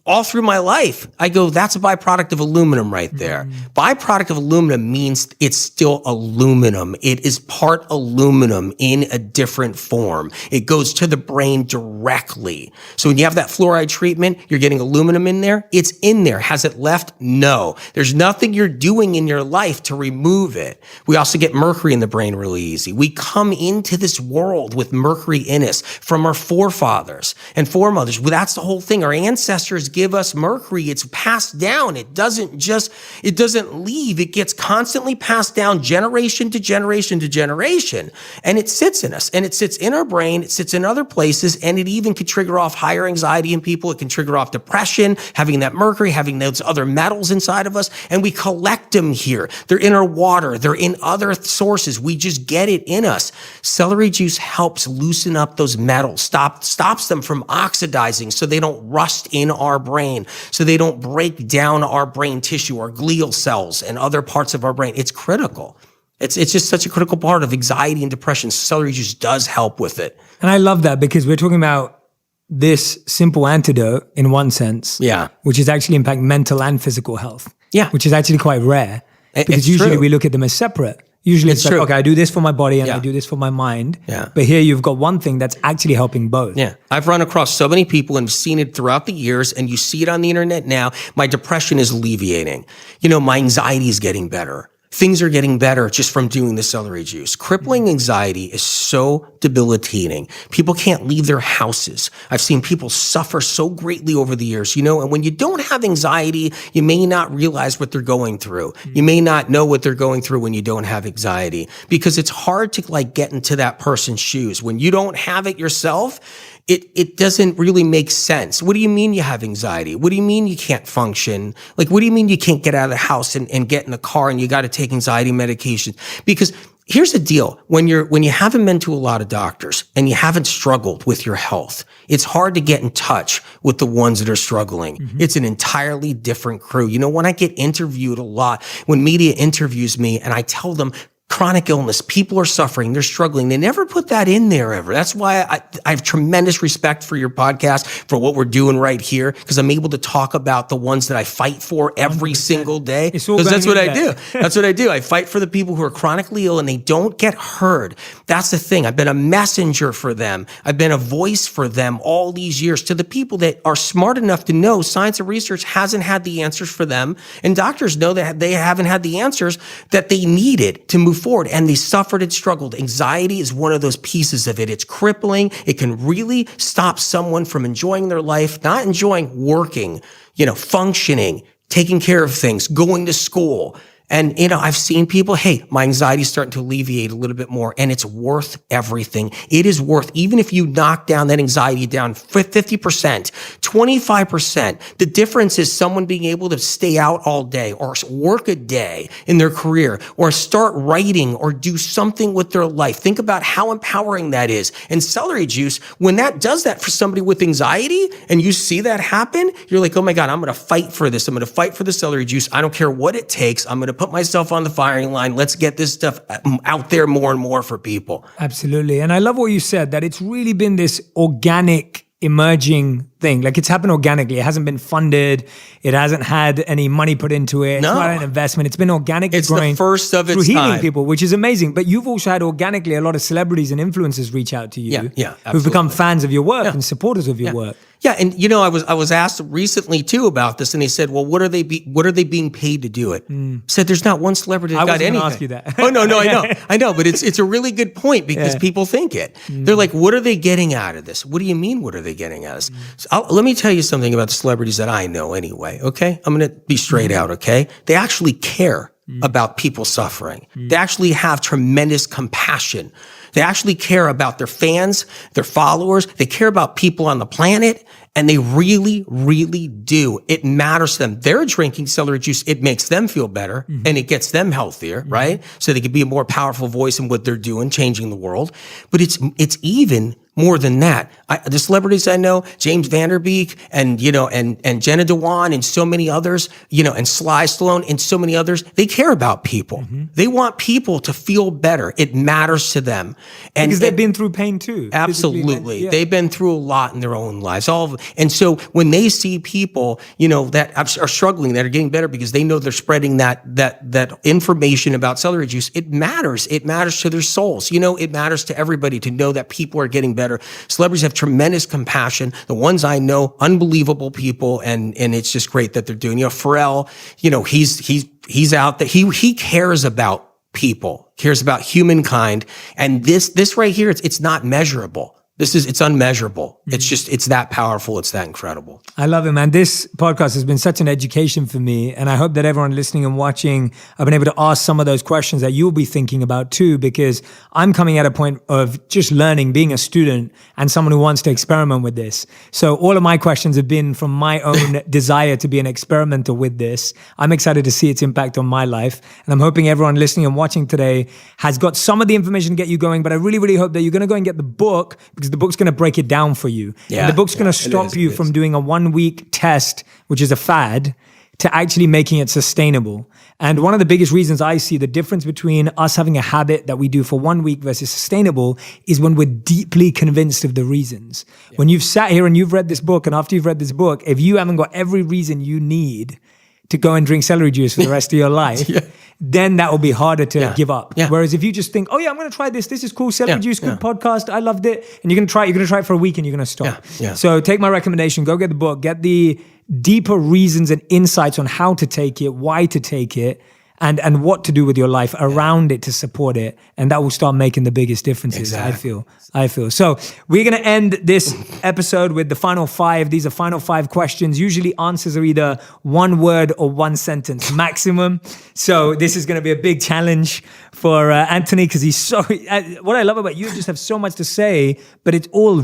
all through my life. I go, that's a byproduct of aluminum right there. Byproduct of aluminum means it's still aluminum. It is part aluminum in a different form. It goes to the brain directly. So when you have that fluoride treatment, you're getting aluminum in there. It's in there. Has it left? No. There's nothing you're doing in your life to remove it. We also get mercury in the brain really easy. We come into this world with mercury in us from our forefathers and foremothers. Well, that's the whole thing. Our ancestors give us mercury. It's passed down. It doesn't leave. It gets constantly passed down generation to generation to generation. And it sits in us, and it sits in our brain. It sits in other places, and it even can trigger off higher anxiety in people. It can trigger off depression, having that mercury, having those other metals inside of us. And we collect them here. They're in our water. They're in other sources. We just get it in us. Celery juice helps loosen up those metals, stops them from oxidizing so they don't rust in our brain, so they don't break down our brain tissue, our glial cells and other parts of our brain. It's critical. It's just such a critical part of anxiety and depression. Celery juice does help with it. And I love that because we're talking about this simple antidote in one sense, which is actually impact mental and physical health, which is actually quite rare because usually we look at them as separate. Usually it's like, okay, I do this for my body and I do this for my mind. But here you've got one thing that's actually helping both. I've run across so many people and seen it throughout the years, and you see it on the internet now. My depression is alleviating. My anxiety is getting better. Things are getting better just from doing the celery juice. Crippling anxiety is so debilitating. People can't leave their houses. I've seen people suffer so greatly over the years, and when you don't have anxiety, you may not realize what they're going through. You may not know what they're going through when you don't have anxiety, because it's hard to get into that person's shoes. When you don't have it yourself, it doesn't really make sense. What do you mean you have anxiety? What do you mean you can't function? What do you mean you can't get out of the house and get in the car and you got to take anxiety medication? Because here's the deal. When you haven't been to a lot of doctors and you haven't struggled with your health, it's hard to get in touch with the ones that are struggling. It's an entirely different crew. When I get interviewed a lot, when media interviews me and I tell them, chronic illness, people are suffering, they're struggling. They never put that in there ever. That's why I have tremendous respect for your podcast, for what we're doing right here, because I'm able to talk about the ones that I fight for every single day. Because that's what I do. That's what I do. I fight for the people who are chronically ill and they don't get heard. That's the thing. I've been a messenger for them. I've been a voice for them all these years, to the people that are smart enough to know science and research hasn't had the answers for them. And doctors know that they haven't had the answers that they needed to move forward, and they suffered and struggled. Anxiety is one of those pieces of it. It's crippling. It can really stop someone from enjoying their life, not enjoying working, functioning, taking care of things, going to school. And, I've seen people, hey, my anxiety is starting to alleviate a little bit more, and it's worth everything. It is worth, even if you knock down that anxiety down 50%, 25%, the difference is someone being able to stay out all day or work a day in their career or start writing or do something with their life. Think about how empowering that is. And celery juice, when that does that for somebody with anxiety and you see that happen, you're like, oh my God, I'm going to fight for this. I'm going to fight for the celery juice. I don't care what it takes. I'm going to put myself on the firing line. Let's get this stuff out there more and more for people. Absolutely. And I love what you said, that it's really been this organic emerging thing. Like it's happened organically. It hasn't been funded. It hasn't had any money put into it. It's not an investment. It's been organic. It's the first of its through healing time. People, which is amazing. But you've also had organically a lot of celebrities and influencers reach out to you absolutely. who've become fans of your work and supporters of your work. Yeah, and I was asked recently too about this, and they said, "Well, what are they being paid to do it?" Said, "There's not one celebrity that got anything." I was going to ask you that. Oh no, I know, but it's a really good point because people think it. They're like, "What are they getting out of this?" What do you mean? What are they getting out of this? So let me tell you something about the celebrities that I know. Anyway, okay, I'm going to be straight out. Okay, they actually care about people suffering. They actually have tremendous compassion. They actually care about their fans, their followers. They care about people on the planet, and they really, really do. It matters to them. They're drinking celery juice. It makes them feel better, and it gets them healthier, right? So they can be a more powerful voice in what they're doing, changing the world. But it's even more than that. The celebrities I know, James Van Der Beek and Jenna Dewan and so many others, and Sly Stallone and so many others, they care about people. They want people to feel better. It matters to them. And because they've been through pain too. Absolutely. Yeah. They've been through a lot in their own lives. And so when they see people, that are struggling, that are getting better because they know they're spreading that information about celery juice, it matters. It matters to their souls. It matters to everybody to know that people are getting better. Celebrities have tremendous compassion. The ones I know, unbelievable people, and it's just great that they're doing. Pharrell, he's out there. He cares about people, cares about humankind, and this right here, it's not measurable. It's unmeasurable. It's that powerful. It's that incredible. I love it, man. This podcast has been such an education for me. And I hope that everyone listening and watching, I've been able to ask some of those questions that you'll be thinking about too, because I'm coming at a point of just learning, being a student and someone who wants to experiment with this. So all of my questions have been from my own desire to be an experimenter with this. I'm excited to see its impact on my life. And I'm hoping everyone listening and watching today has got some of the information to get you going. But I really, really hope that you're going to go and get the book, because the book's going to break it down for you. And the book's going to stop you from doing a 1 week test, which is a fad, to actually making it sustainable. And one of the biggest reasons I see the difference between us having a habit that we do for 1 week versus sustainable is when we're deeply convinced of the reasons. When you've sat here and you've read this book, and after you've read this book, if you haven't got every reason you need to go and drink celery juice for the rest of your life, then that will be harder to give up. Whereas if you just think, oh yeah, I'm going to try this. This is cool. Celery juice, good podcast. I loved it. And you're going to try it for a week and you're going to stop. So take my recommendation, go get the book, get the deeper reasons and insights on how to take it, why to take it, and what to do with your life around it to support it. And that will start making the biggest differences, I feel. So we're going to end this episode with the final 5. These are final 5 questions. Usually answers are either 1 word or 1 sentence maximum. So this is going to be a big challenge for Anthony, because he's so, what I love about you, just have so much to say, but it's all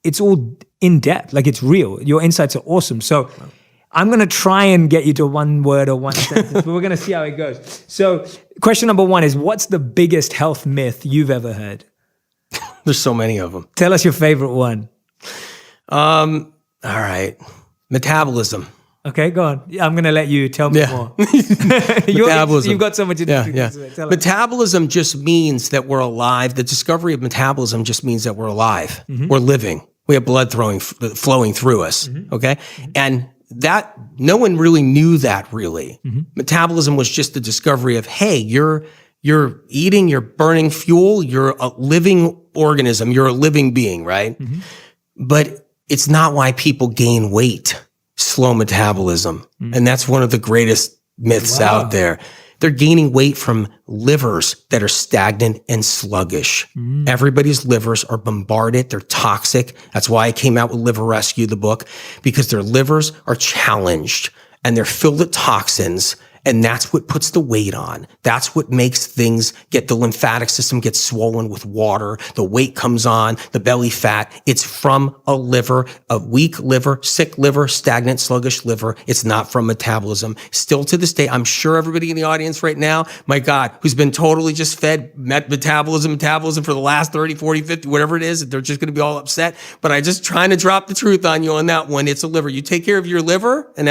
it's all in depth. Like it's real. Your insights are awesome. So I'm going to try and get you to 1 word or 1 sentence, but we're going to see how it goes. So question number 1 is, what's the biggest health myth you've ever heard? There's so many of them. Tell us your favorite one. All right. Metabolism. Okay, go on. I'm going to let you tell me more. Metabolism. You've got so much to do. Metabolism just means that we're alive. The discovery of metabolism just means that we're alive. We're living. We have blood flowing through us. Okay? And that no one really knew that really. Metabolism was just the discovery of, hey, you're eating, you're burning fuel, you're a living organism, you're a living being, right? But it's not why people gain weight, slow metabolism. And that's one of the greatest myths out there. They're gaining weight from livers that are stagnant and sluggish. Everybody's livers are bombarded. They're toxic. That's why I came out with Liver Rescue, the book, because their livers are challenged and they're filled with toxins And that's what puts the weight on. That's what makes things the lymphatic system gets swollen with water. The weight comes on, the belly fat. It's from a weak liver, sick liver, stagnant, sluggish liver. It's not from metabolism. Still to this day, I'm sure everybody in the audience right now, my God, who's been totally just fed metabolism for the last 30, 40, 50, whatever it is, they're just going to be all upset. But I just trying to drop the truth on you on that one. It's a liver. You take care of your liver, and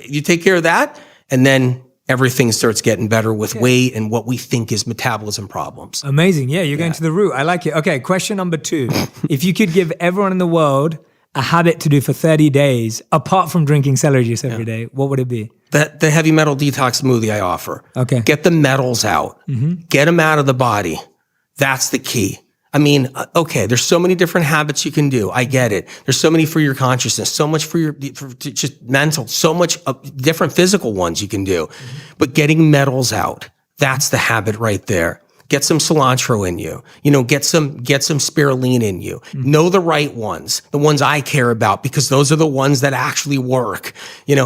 you take care of that, and then everything starts getting better with weight and what we think is metabolism problems. Amazing. Yeah, you're going to the root. I like it. Okay, question number 2. If you could give everyone in the world a habit to do for 30 days, apart from drinking celery juice every day, what would it be? The heavy metal detox smoothie I offer. Okay. Get the metals out. Get them out of the body. That's the key. I mean, okay, there's so many different habits you can do. I get it. There's so many for your consciousness, so much for just mental, so much different physical ones you can do. But getting metals out, that's the habit right there. Get some cilantro in you. Get some spirulina in you. Know the right ones, the ones I care about, because those are the ones that actually work.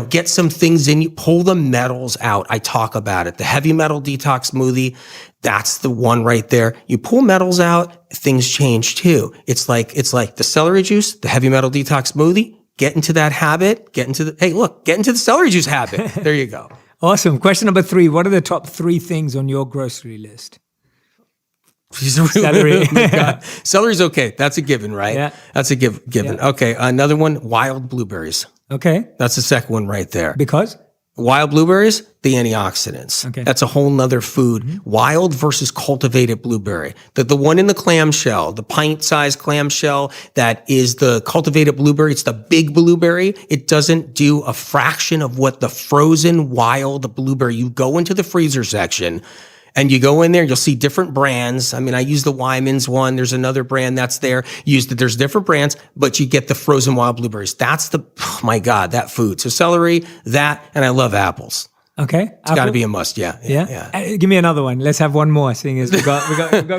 Get some things in you. Pull the metals out. I talk about it. The heavy metal detox smoothie, that's the one right there. You pull metals out, things change too. It's like the celery juice, the heavy metal detox smoothie. Get into that habit. Get into the celery juice habit. There you go. Awesome. Question number 3. What are the top 3 things on your grocery list? Celery. Celery's okay. That's a given, right? Yeah. That's a given. Yeah. Okay. Another one, wild blueberries. Okay. That's the second one right there. Because? Wild blueberries, the antioxidants. Okay. That's a whole nother food. Wild versus cultivated blueberry. The one in the clamshell, the pint-sized clamshell, that is the cultivated blueberry. It's the big blueberry. It doesn't do a fraction of what the frozen wild blueberry. You go into the freezer section, and you go in there, you'll see different brands. I mean, I use the Wyman's one. There's another brand that's there. There's different brands, but you get the frozen wild blueberries. That's oh my God, that food. So celery, that, and I love apples. Okay. It's got to be a must. Yeah. Give me another one. Let's have one more, seeing as we go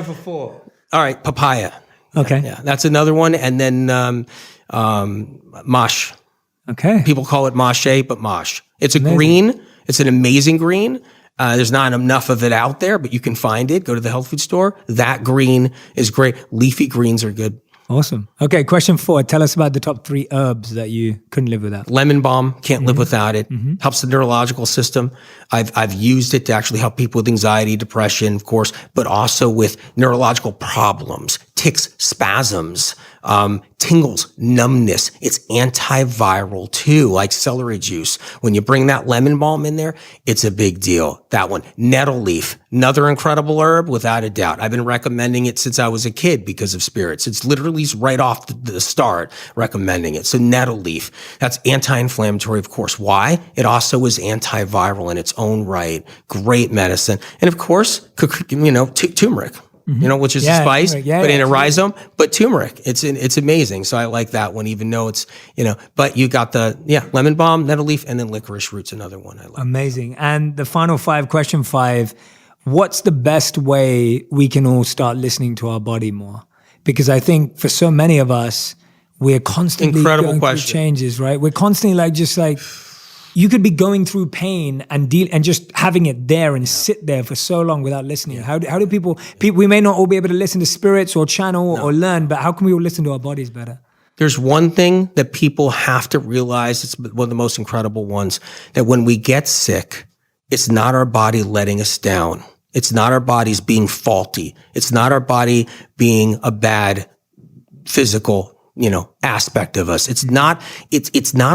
for 4. All right. Papaya. Okay. Yeah. That's another one. And then, mosh. Okay. People call it mache, but mosh. It's a green. It's an amazing green. There's not enough of it out there, but you can find it. Go to the health food store. That green is great. Leafy greens are good. Awesome. Okay, question 4. Tell us about the top 3 herbs that you couldn't live without. Lemon balm, can't live without it. Helps the neurological system. I've used it to actually help people with anxiety, depression, of course, but also with neurological problems, tics, spasms, tingles, numbness. It's antiviral too, like celery juice. When you bring that lemon balm in there, it's a big deal. That one. Nettle leaf, another incredible herb without a doubt. I've been recommending it since I was a kid because of spirits. It's literally right off the start recommending it. So nettle leaf, that's anti-inflammatory, of course. Why? It also is antiviral in its own right. Great medicine. And of course, turmeric. Which is a spice, but in a rhizome, but turmeric. It's amazing. So I like that one, even though it's, but you got lemon balm, nettle leaf, and then licorice root's another one I like. Amazing. And the final 5, question 5, what's the best way we can all start listening to our body more? Because I think for so many of us, we're constantly going through changes, right? We're constantly you could be going through pain and just having it there and sit there for so long without listening. How do people, we may not all be able to listen to spirits or channel or learn, but how can we all listen to our bodies better? There's one thing that people have to realize, it's one of the most incredible ones, that when we get sick, it's not our body letting us down. It's not our bodies being faulty. It's not our body being a bad physical, aspect of us. It's not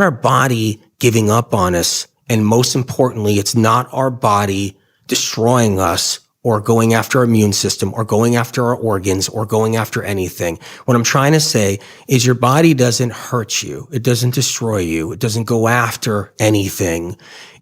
our body giving up on us. And most importantly, it's not our body destroying us or going after our immune system or going after our organs or going after anything. What I'm trying to say is your body doesn't hurt you. It doesn't destroy you. It doesn't go after anything.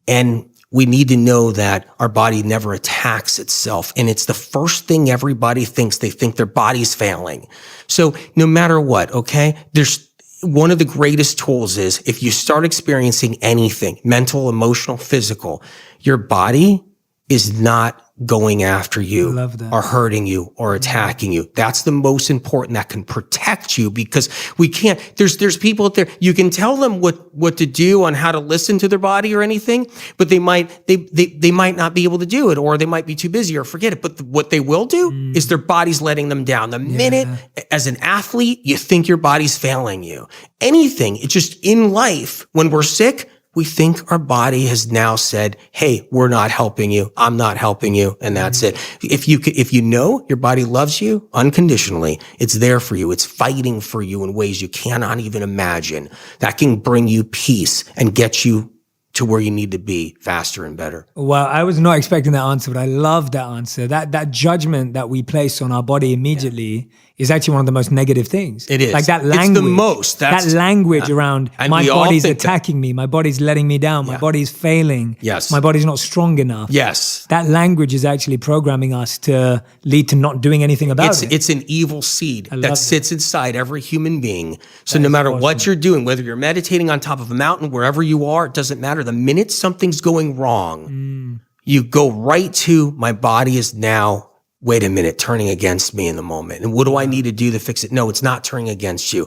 And we need to know that our body never attacks itself. And it's the first thing everybody thinks. They think their body's failing. So no matter what, okay, there's one of the greatest tools is if you start experiencing anything, mental, emotional, physical, your body is not going after you Love that. or hurting you or attacking you. That's the most important that can protect you, because we can't, there's people out there, you can tell them what to do on how to listen to their body or anything, but they might not be able to do it, or they might be too busy or forget it. But what they will do is their body's letting them down. The minute as an athlete, you think your body's failing you. Anything, it's just in life, when we're sick, we think our body has now said, hey, we're not helping you. I'm not helping you. And that's it. If you know your body loves you unconditionally, it's there for you. It's fighting for you in ways you cannot even imagine. That can bring you peace and get you to where you need to be faster and better. Well, I was not expecting that answer, but I love that answer. That judgment that we place on our body immediately is actually one of the most negative things. It is. Like that language. It's the most. That language around my body's attacking me, my body's letting me down, my body's failing. Yes. My body's not strong enough. Yes. That language is actually programming us to lead to not doing anything about it. It's an evil seed that sits inside every human being. So no matter awesome. what you're doing, whether you're meditating on top of a mountain, wherever you are, it doesn't matter. The minute something's going wrong, you go right to, my body is now, wait a minute, turning against me in the moment. And what do I need to do to fix it? No, it's not turning against you.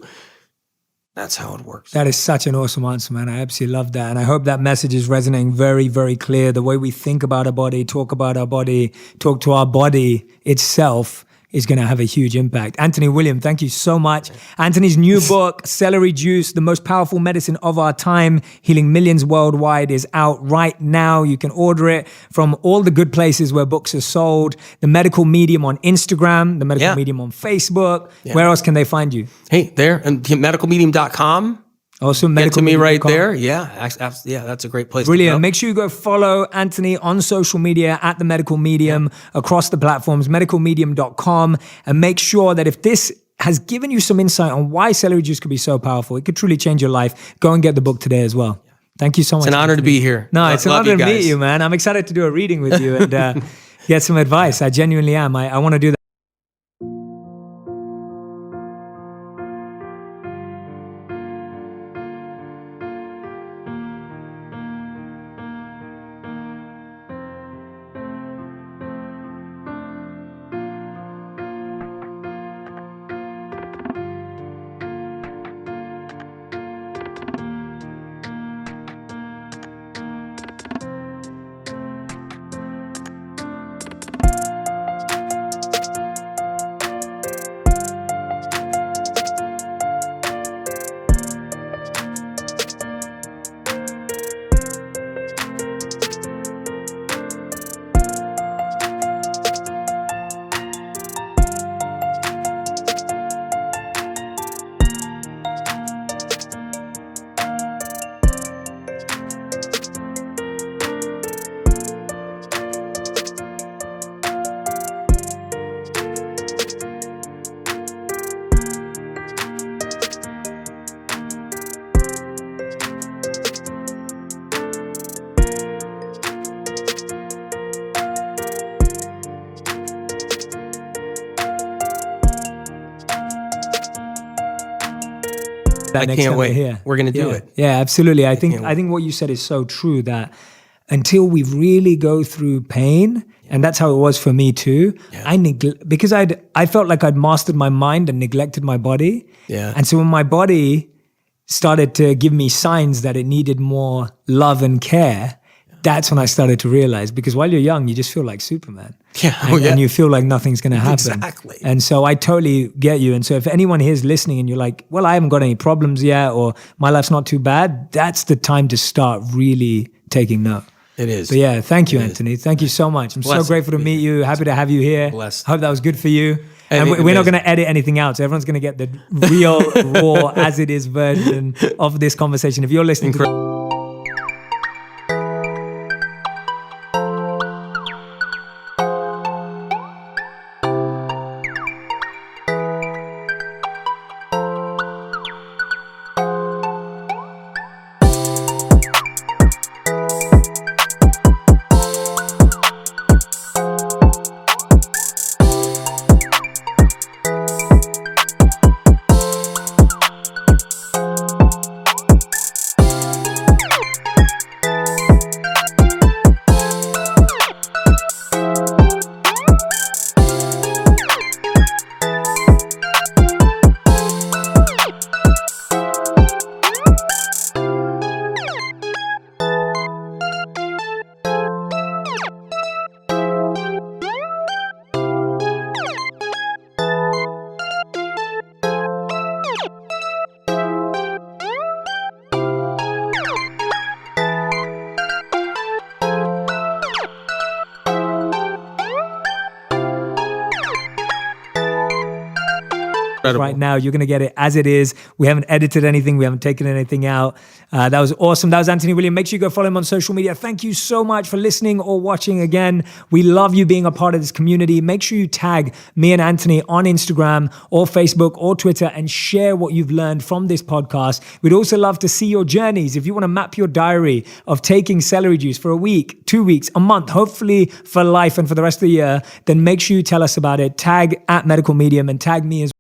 That's how it works. That is such an awesome answer, man. I absolutely love that. And I hope that message is resonating very, very clear. The way we think about our body, talk about our body, talk to our body itself is going to have a huge impact. Anthony William, thank you so much. Anthony's new book, Celery Juice, the most powerful medicine of our time, healing millions worldwide, is out right now. You can order it from all the good places where books are sold. The Medical Medium on Instagram, the Medical Medium on Facebook. Where else can they find you? Hey, there, and medicalmedium.com. Also, Get to me right there. Yeah, that's a great place Brilliant. to go. Make sure you go follow Anthony on social media at The Medical Medium across the platforms, medicalmedium.com. And make sure that if this has given you some insight on why celery juice could be so powerful, it could truly change your life, go and get the book today as well. Thank you so much. It's an honor to be here. No, it's an honor to meet you, man. I'm excited to do a reading with you and get some advice. I genuinely am. I want to do that. I can't wait. Here. We're going to do it. Yeah, absolutely. I think what you said is so true, that until we really go through pain, and that's how it was for me too. Because I felt like I'd mastered my mind and neglected my body. Yeah. And so when my body started to give me signs that it needed more love and care, that's when I started to realize, because while you're young, you just feel like Superman. Yeah. And you feel like nothing's going to happen. Exactly. And so I totally get you. And so if anyone here is listening and you're like, well, I haven't got any problems yet, or my life's not too bad, that's the time to start really taking note. It is. But yeah, thank you, Anthony. Thank you so much. I'm so grateful to meet you. Happy to have you here. Blessed. Hope that was good for you. And we're not going to edit anything out. So everyone's going to get the real, raw, as it is version of this conversation. If you're listening to right now. You're going to get it as it is. We haven't edited anything. We haven't taken anything out. That was awesome. That was Anthony William. Make sure you go follow him on social media. Thank you so much for listening or watching again. We love you being a part of this community. Make sure you tag me and Anthony on Instagram or Facebook or Twitter and share what you've learned from this podcast. We'd also love to see your journeys. If you want to map your diary of taking celery juice for a week, 2 weeks, a month, hopefully for life and for the rest of the year, then make sure you tell us about it. Tag @medicalmedium and tag me as well.